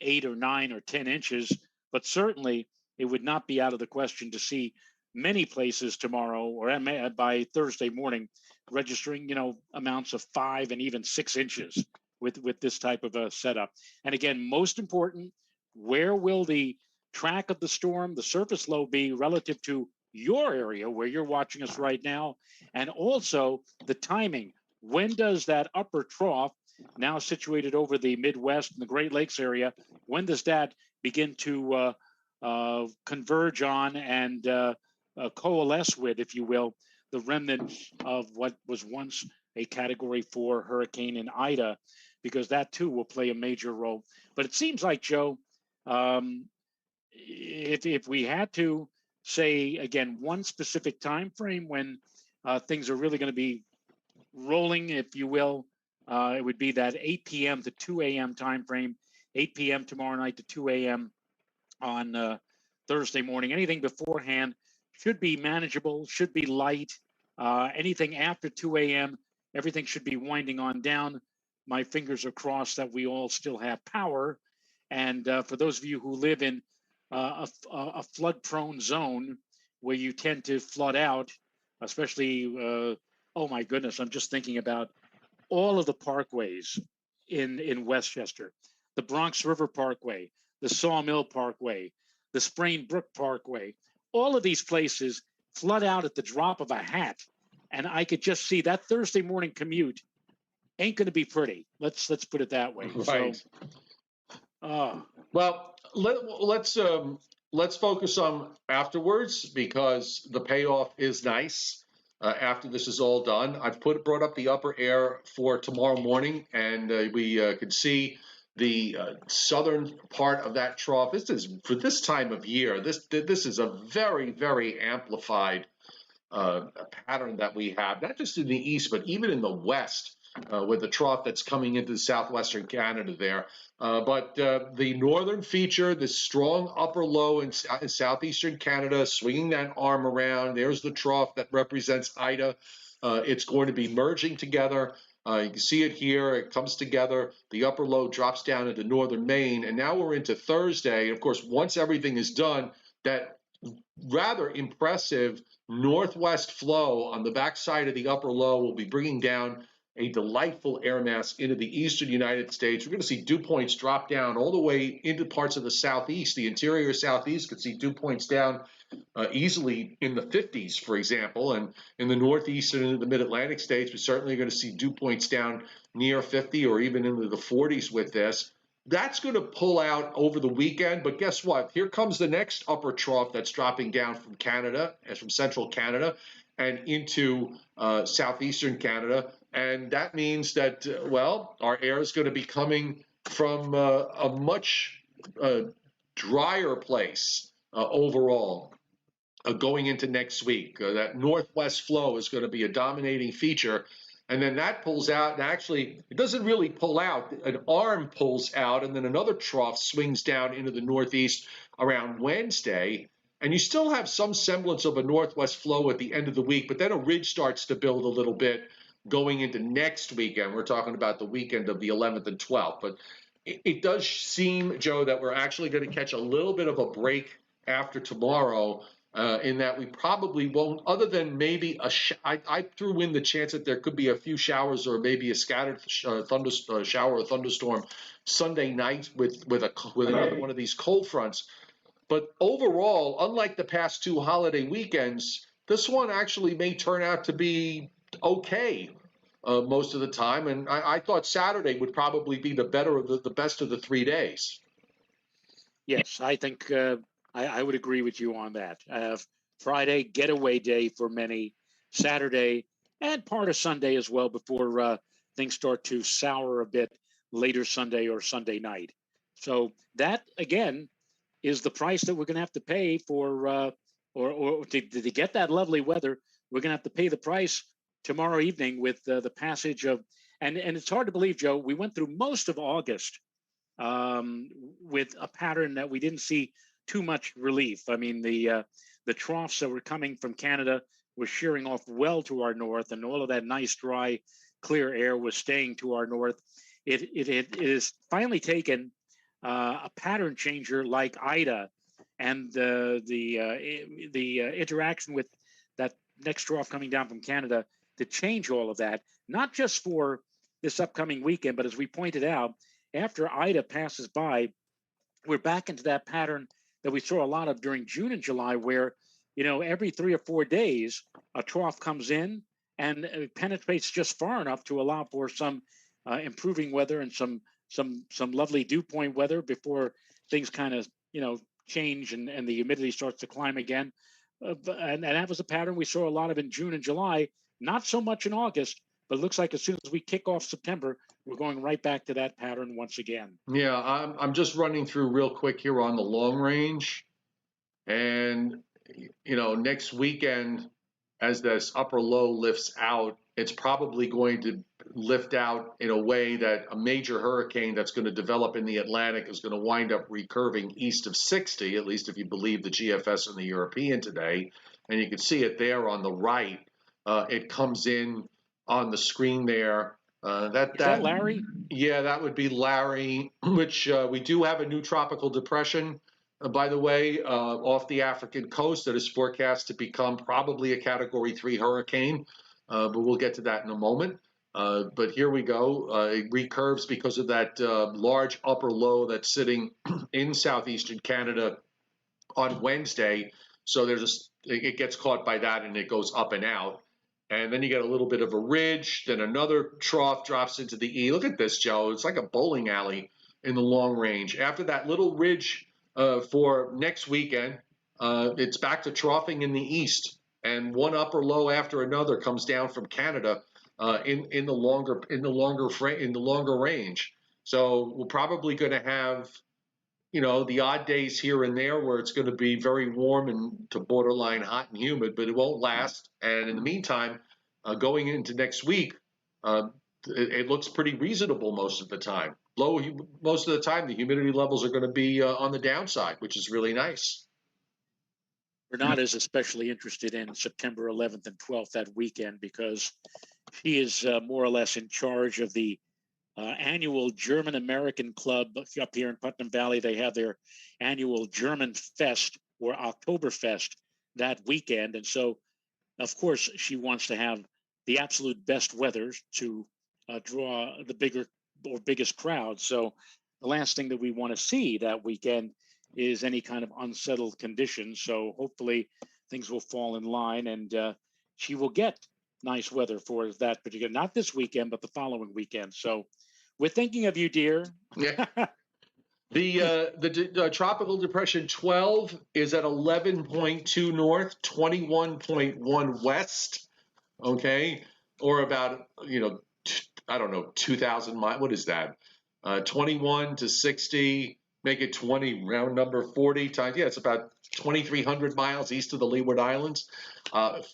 8 or 9 or 10 inches, but certainly it would not be out of the question to see many places tomorrow or by Thursday morning registering, amounts of 5 and even 6 inches with this type of a setup. And again, most important, where will the track of the storm, the surface low, be relative to your area where you're watching us right now, and also the timing. When does that upper trough, now situated over the Midwest and the Great Lakes area, when does that begin to converge on and coalesce with, if you will, the remnants of what was once a Category 4 hurricane in Ida, because that too will play a major role. But it seems like, Joe, if we had to say, again, one specific time frame when things are really going to be rolling, if you will, it would be that 8 p.m. to 2 a.m. time frame, 8 p.m. tomorrow night to 2 a.m. on Thursday morning. Anything beforehand should be manageable, should be light. Anything after 2 a.m., everything should be winding on down. My fingers are crossed that we all still have power. And for those of you who live in a flood-prone zone where you tend to flood out, especially, oh my goodness, I'm just thinking about all of the parkways in Westchester, the Bronx River Parkway, the Sawmill Parkway, the Sprain Brook Parkway. All of these places flood out at the drop of a hat. And I could just see that Thursday morning commute ain't going to be pretty. Let's put it that way. Right. So, well, let's focus on afterwards, because the payoff is nice. after this is all done. I've brought up the upper air for tomorrow morning, and we can see the southern part of that trough. This is for this time of year. This is a very, very amplified pattern that we have, not just in the east, but even in the west, with the trough that's coming into southwestern Canada there. But the northern feature, the strong upper low in southeastern Canada, swinging that arm around. There's the trough that represents Ida. It's going to be merging together. You can see it here. It comes together. The upper low drops down into northern Maine. And now we're into Thursday. Of course, once everything is done, that rather impressive northwest flow on the backside of the upper low will be bringing down a delightful air mass into the eastern United States. We're going to see dew points drop down all the way into parts of the southeast. The interior southeast could see dew points down easily in the 50s, for example. And in the northeast and into the mid-Atlantic states, we're certainly going to see dew points down near 50 or even into the 40s with this. That's going to pull out over the weekend, but guess what? Here comes the next upper trough that's dropping down from Canada, from central Canada, and into southeastern Canada. And that means that, well, our air is going to be coming from a much drier place overall. Going into next week. That northwest flow is going to be a dominating feature. And then that pulls out, and actually, it doesn't really pull out. An arm pulls out, and then another trough swings down into the northeast around Wednesday. And you still have some semblance of a northwest flow at the end of the week, but then a ridge starts to build a little bit going into next weekend. We're talking about the weekend of the 11th and 12th. But it does seem, Joe, that we're actually going to catch a little bit of a break after tomorrow. In that we probably won't, other than maybe I threw in the chance that there could be a few showers or maybe a scattered shower or thunderstorm Sunday night with another one of these cold fronts. But overall, unlike the past two holiday weekends, this one actually may turn out to be okay most of the time. And I thought Saturday would probably be the better of the best of the 3 days. Yes, I think I would agree with you on that. Friday, getaway day for many, Saturday, and part of Sunday as well before things start to sour a bit later Sunday or Sunday night. So that, again, is the price that we're going to have to pay for, or to get that lovely weather. We're going to have to pay the price tomorrow evening with the passage of, and it's hard to believe, Joe, we went through most of August with a pattern that we didn't see too much relief. I mean, the troughs that were coming from Canada were shearing off well to our north, and all of that nice, dry, clear air was staying to our north. It is finally taken a pattern changer like Ida, and the interaction with that next trough coming down from Canada to change all of that, not just for this upcoming weekend, but as we pointed out, after Ida passes by, we're back into that pattern that we saw a lot of during June and July, where, every 3 or 4 days, a trough comes in and it penetrates just far enough to allow for some improving weather and some lovely dew point weather before things kind of, change and the humidity starts to climb again. And that was a pattern we saw a lot of in June and July, not so much in August, but it looks like as soon as we kick off September, we're going right back to that pattern once again. Yeah, I'm just running through real quick here on the long range. And, next weekend, as this upper low lifts out, it's probably going to lift out in a way that a major hurricane that's going to develop in the Atlantic is going to wind up recurving east of 60, at least if you believe the GFS and the European today. And you can see it there on the right. It comes in on the screen there. Is that Larry? Yeah, that would be Larry, which we do have a new tropical depression, by the way, off the African coast that is forecast to become probably a Category 3 hurricane, but we'll get to that in a moment. But here we go. It recurves because of that large upper low that's sitting in southeastern Canada on Wednesday. So it gets caught by that and it goes up and out. And then you get a little bit of a ridge, then another trough drops into the E. Look at this, Joe. It's like a bowling alley in the long range. After that little ridge for next weekend, it's back to troughing in the east. and one upper low after another comes down from Canada in the longer range. So we're probably going to have, the odd days here and there where it's going to be very warm and to borderline hot and humid, but it won't last. And in the meantime, going into next week, it looks pretty reasonable most of the time. Most of the time, the humidity levels are going to be on the downside, which is really nice. Bernard is especially interested in September 11th and 12th, that weekend, because he is more or less in charge of the annual German American Club up here in Putnam Valley. They have their annual German Fest, or Oktoberfest, that weekend. And so, of course, she wants to have the absolute best weather to draw the biggest crowd. So the last thing that we want to see that weekend is any kind of unsettled conditions. So hopefully things will fall in line, and she will get nice weather for that particular, not this weekend, but the following weekend. So we're thinking of you, dear. Yeah. The tropical depression 12 is at 11.2 north, 21.1 west. Okay, or about I don't know, 2,000 miles. What is that? 21 to 60, make it 20, round number 40 times. Yeah, it's about 2,300 miles east of the Leeward Islands.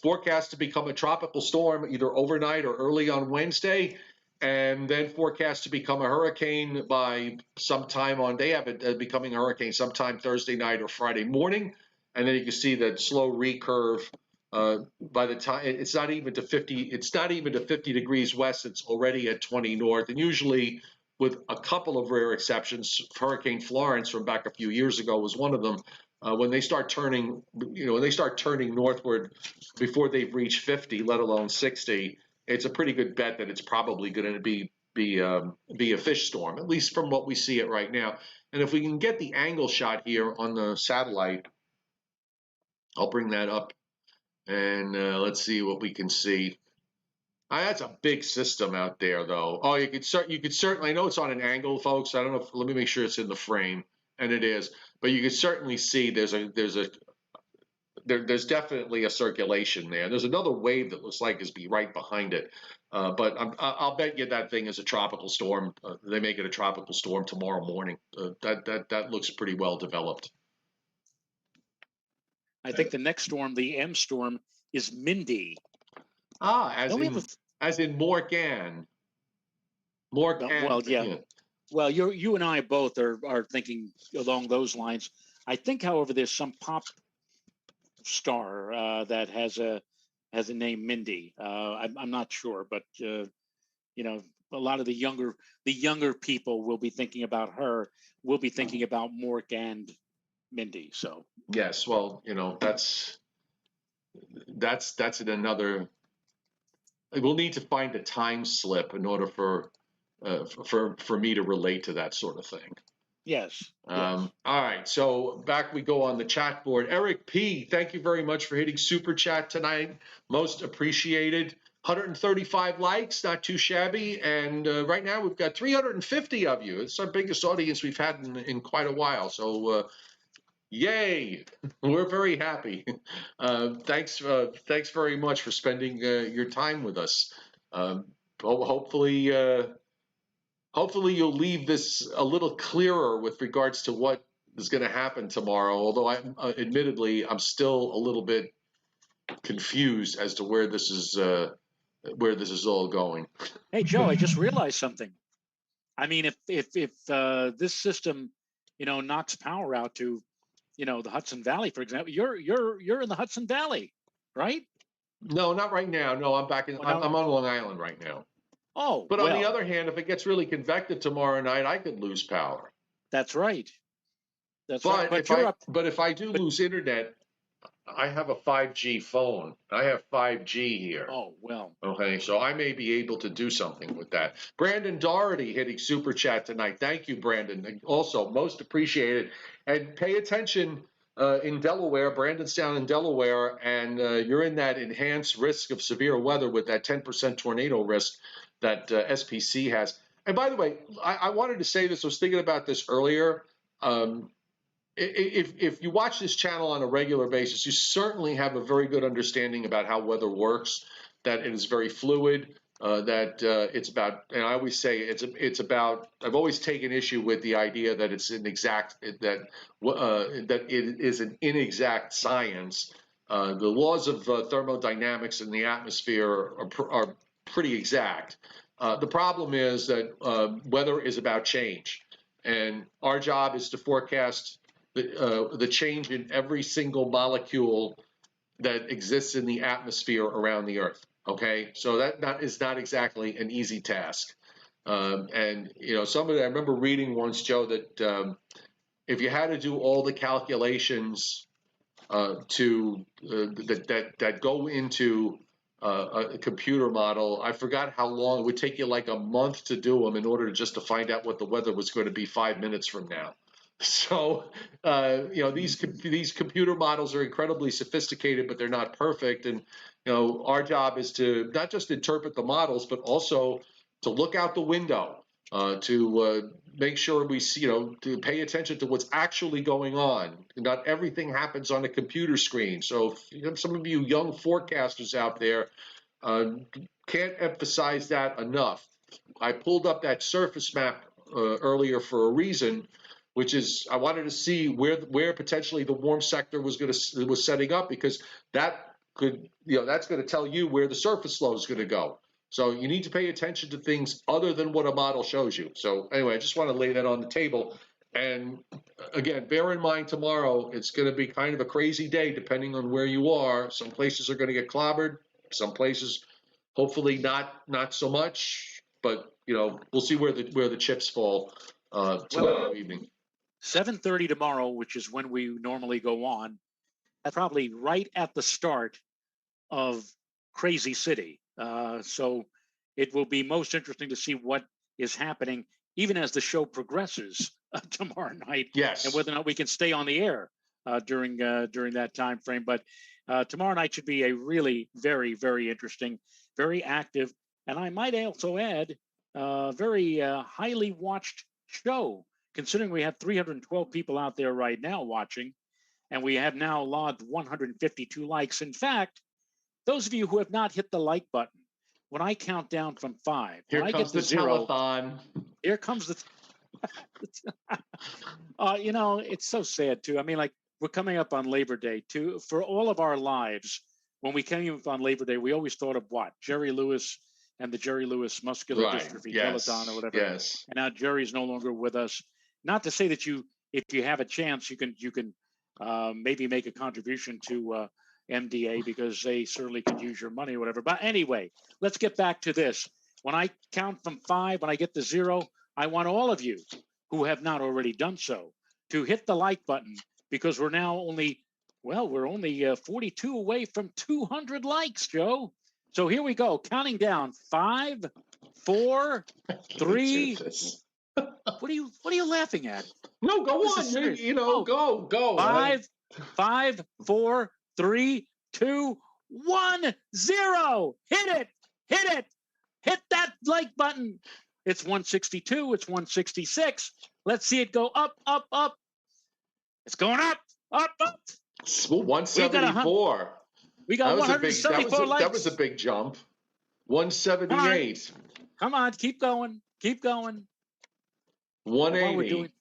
Forecast to become a tropical storm either overnight or early on Wednesday, and then forecast to become a hurricane by sometime on. They have it becoming a hurricane sometime Thursday night or Friday morning, and then you can see that slow recurve. By the time it's not even to 50 degrees west, it's already at 20 north. And usually, with a couple of rare exceptions, Hurricane Florence from back a few years ago was one of them. When they start turning, northward before they've reached 50, let alone 60, it's a pretty good bet that it's probably going to be a fish storm, at least from what we see it right now. And if we can get the angle shot here on the satellite, I'll bring that up. And let's see what we can see. That's a big system out there, though. Oh, you could certainly. I know it's on an angle, folks. I don't know. Let me make sure it's in the frame, and it is. But you can certainly see there's definitely a circulation there. There's another wave that looks like is right behind it. But I'll bet you that thing is a tropical storm. They make it a tropical storm tomorrow morning. That looks pretty well developed. I think the next storm, the M storm, is Mindy. As in Morgan. Morgan. Well, yeah. Well, you and I both are thinking along those lines. I think, however, there's some pop star that has a name Mindy. I'm not sure, but a lot of the younger people will be thinking about her. We'll be thinking about Mork and Mindy. So yes, well, that's in another. We'll need to find a time slip in order for me to relate to that sort of thing. Yes. All right, so back we go on the chat board. Eric P, thank you very much for hitting super chat tonight. Most appreciated. 135 likes, not too shabby. And right now we've got 350 of you. It's our biggest audience we've had in quite a while. So yay, we're very happy. Thanks very much for spending your time with us. Hopefully you'll leave this a little clearer with regards to what is going to happen tomorrow. Although admittedly I'm still a little bit confused as to where this is all going. Hey Joe, I just realized something. I mean, if this system, knocks power out to, the Hudson Valley, for example, you're in the Hudson Valley, right? No, not right now. No, I'm back in. I'm on Long Island right now. Oh, but on the other hand, if it gets really convective tomorrow night, I could lose power. That's right. But if I do lose internet, I have a 5G phone. I have 5G here. Oh, well. Okay, so I may be able to do something with that. Brandon Doherty hitting super chat tonight. Thank you, Brandon. Also, most appreciated. And pay attention in Delaware. Brandon's down in Delaware, and you're in that enhanced risk of severe weather with that 10% tornado risk that SPC has. And by the way, I wanted to say this. I was thinking about this earlier. if you watch this channel on a regular basis, you certainly have a very good understanding about how weather works, that it is very fluid, that it's about, and I always say it's about, I've always taken issue with the idea that it's an exact, that it is an inexact science. The laws of thermodynamics in the atmosphere are pretty exact. The problem is that weather is about change. And our job is to forecast the change in every single molecule that exists in the atmosphere around the Earth. Okay, so that is not exactly an easy task. And you know, I remember reading once, Joe, that if you had to do all the calculations that go into a computer model, I forgot how long it would take you, like a month to do them in order to find out what the weather was going to be 5 minutes from now. So, you know, these computer models are incredibly sophisticated, but they're not perfect. And, you know, our job is to not just interpret the models, but also to look out the window, to make sure we see, you know, to pay attention to what's actually going on. Not everything happens on a computer screen. So, you know, some of you young forecasters out there can't emphasize that enough. I pulled up that surface map earlier for a reason, which is I wanted to see where potentially the warm sector was setting up, because that could, you know, that's going to tell you where the surface flow is going to go. So you need to pay attention to things other than what a model shows you. So anyway, I just want to lay that on the table. And again, bear in mind tomorrow, it's going to be kind of a crazy day depending on where you are. Some places are going to get clobbered. Some places, hopefully not so much. But you know, we'll see where the chips fall tomorrow evening. 7:30 tomorrow, which is when we normally go on, probably right at the start of Crazy City. So it will be most interesting to see what is happening, even as the show progresses tomorrow night. Yes. And whether or not we can stay on the air during that time frame. But tomorrow night should be a really very, very interesting, very active, and I might also add, very highly watched show, considering we have 312 people out there right now watching, and we have now logged 152 likes. In fact, those of you who have not hit the like button, when I count down from 5, here when I comes get to the 0, telethon. Here comes the. You know, it's so sad too. I mean, like, we're coming up on Labor Day too. For all of our lives, when we came up on Labor Day, we always thought of what? Jerry Lewis and the Jerry Lewis muscular dystrophy peloton or whatever. Yes. And now Jerry's no longer with us. Not to say that if you have a chance, you can maybe make a contribution to MDA, because they certainly could use your money or whatever. But anyway, let's get back to this. When I count from 5, when I get to 0, I want all of you who have not already done so to hit the like button, because we're now only 42 away from 200 likes, Joe. So here we go, counting down: 5, 4, 3. What are you laughing at? No, go on. You know, go. 5, 4, 3, 2, 1, 0. Hit it. Hit that like button. It's 162. It's 166. Let's see it go up. It's going up. It's 174. We got 174 likes. That was a big jump. 178. Come on, keep going. 180.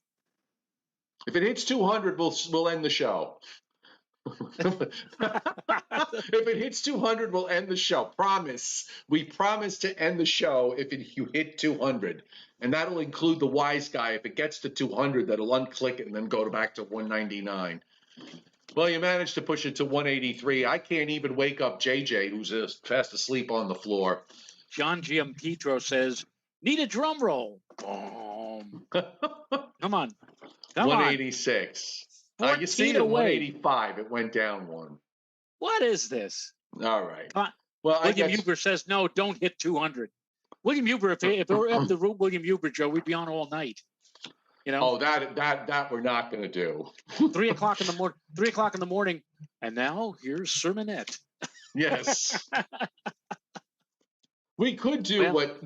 If it hits 200, we'll end the show. If it hits 200, we'll end the show. Promise. We promise to end the show if you hit 200. And that'll include the wise guy. If it gets to 200, that'll unclick it and then go back to 199. Well, you managed to push it to 183. I can't even wake up JJ, who's fast asleep on the floor. John Giampetro says, need a drum roll. Boom. Come on. 186. You see it at 185. It went down one. What is this? All right. Well, William Huber says, no, don't hit 200. William Huber, if it were up the route, William Huber, Joe, we'd be on all night. You know? Oh, that we're not going to do. 3 o'clock in the morning. And now here's Sermonette. Yes. We could do what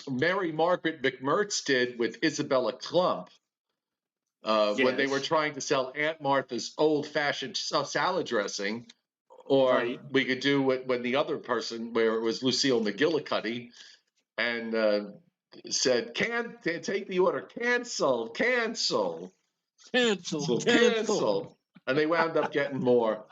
Mary Margaret McMurtz did with Isabella Klump. when they Yes. were trying to sell Aunt Martha's old-fashioned salad dressing, or Right. we could do it when the other person, where it was Lucille McGillicuddy, and said, "Can't take the order, cancel, cancel." Cancel. So cancel. And they wound up getting more.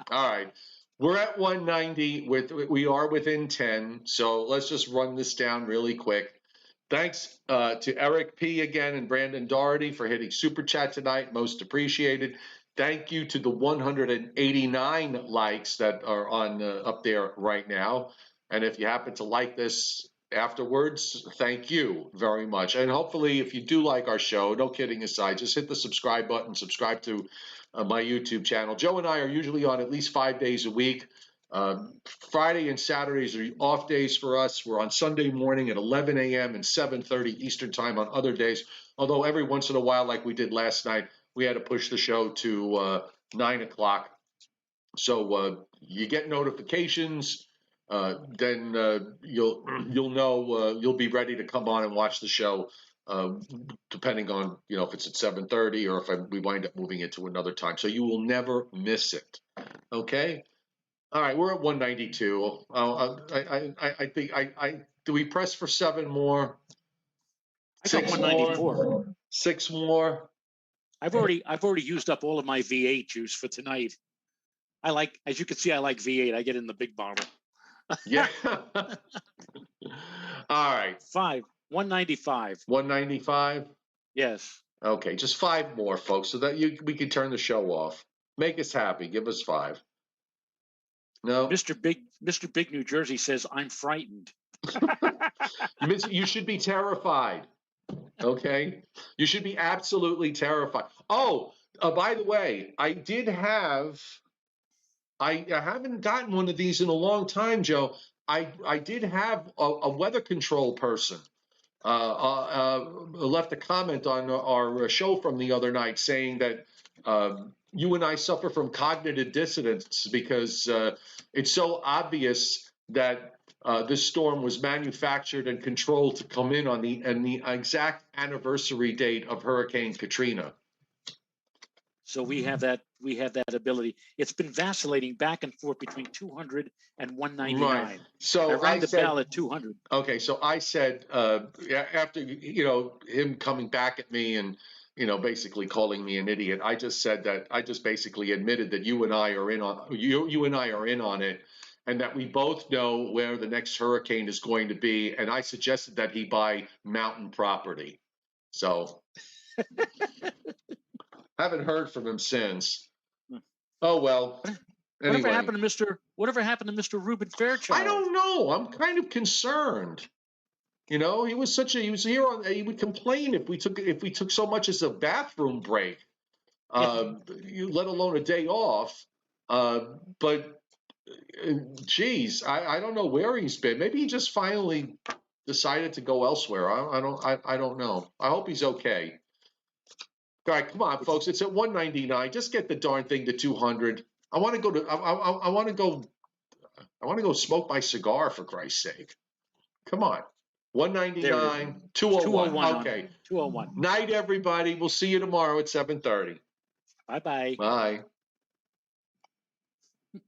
All right. We're at 190. We are within 10. So let's just run this down really quick. Thanks to Eric P. again and Brandon Doherty for hitting Super Chat tonight. Most appreciated. Thank you to the 189 likes that are on up there right now. And if you happen to like this afterwards, thank you very much. And hopefully, if you do like our show, no kidding aside, just hit the subscribe button, subscribe to my YouTube channel. Joe and I are usually on at least 5 days a week. Friday and Saturdays are off days for us. We're on Sunday morning at 11 a.m. and 7:30 Eastern time on other days. Although every once in a while, like we did last night, we had to push the show to 9 o'clock. So you get notifications. Then you'll know you'll be ready to come on and watch the show, depending on if it's at 7:30 or if we wind up moving it to another time. So you will never miss it. Okay. All right, we're at 192. I think do we press for 7 more? I got 194. 6 more. I've already used up all of my V8 juice for tonight. As you can see, I like V8. I get in the big bottle. Yeah. All right. 195. 195. Yes. Okay, just 5 more, folks, so that we can turn the show off. Make us happy. Give us 5. No. Mr. Big New Jersey says I'm frightened. You should be terrified. Okay, you should be absolutely terrified. Oh, by the way, I haven't gotten one of these in a long time, Joe. I did have a weather control person left a comment on our show from the other night saying that you and I suffer from cognitive dissonance because it's so obvious that this storm was manufactured and controlled to come in on the exact anniversary date of Hurricane Katrina. So we have that ability. It's been vacillating back and forth between 200 and 199. Right. So I rang the bell at 200. Okay, so I said after him coming back at me and basically calling me an idiot, I just said that I just basically admitted that you and I are in on it, and that we both know where the next hurricane is going to be, and I suggested that he buy mountain property. So haven't heard from him since. Oh well. Anyway. Whatever happened to Mr. Reuben Fairchild? I don't know. I'm kind of concerned. He was here. He would complain if we took so much as a bathroom break, let alone a day off. But geez, I don't know where he's been. Maybe he just finally decided to go elsewhere. I don't know. I hope he's okay. All right, come on, folks. It's at 199. Just get the darn thing to 200. I want to go to. I want to go. I want to go smoke my cigar, for Christ's sake. Come on. 199, 201. Okay. 201. Night, everybody. We'll see you tomorrow at 7:30. Bye-bye. Bye.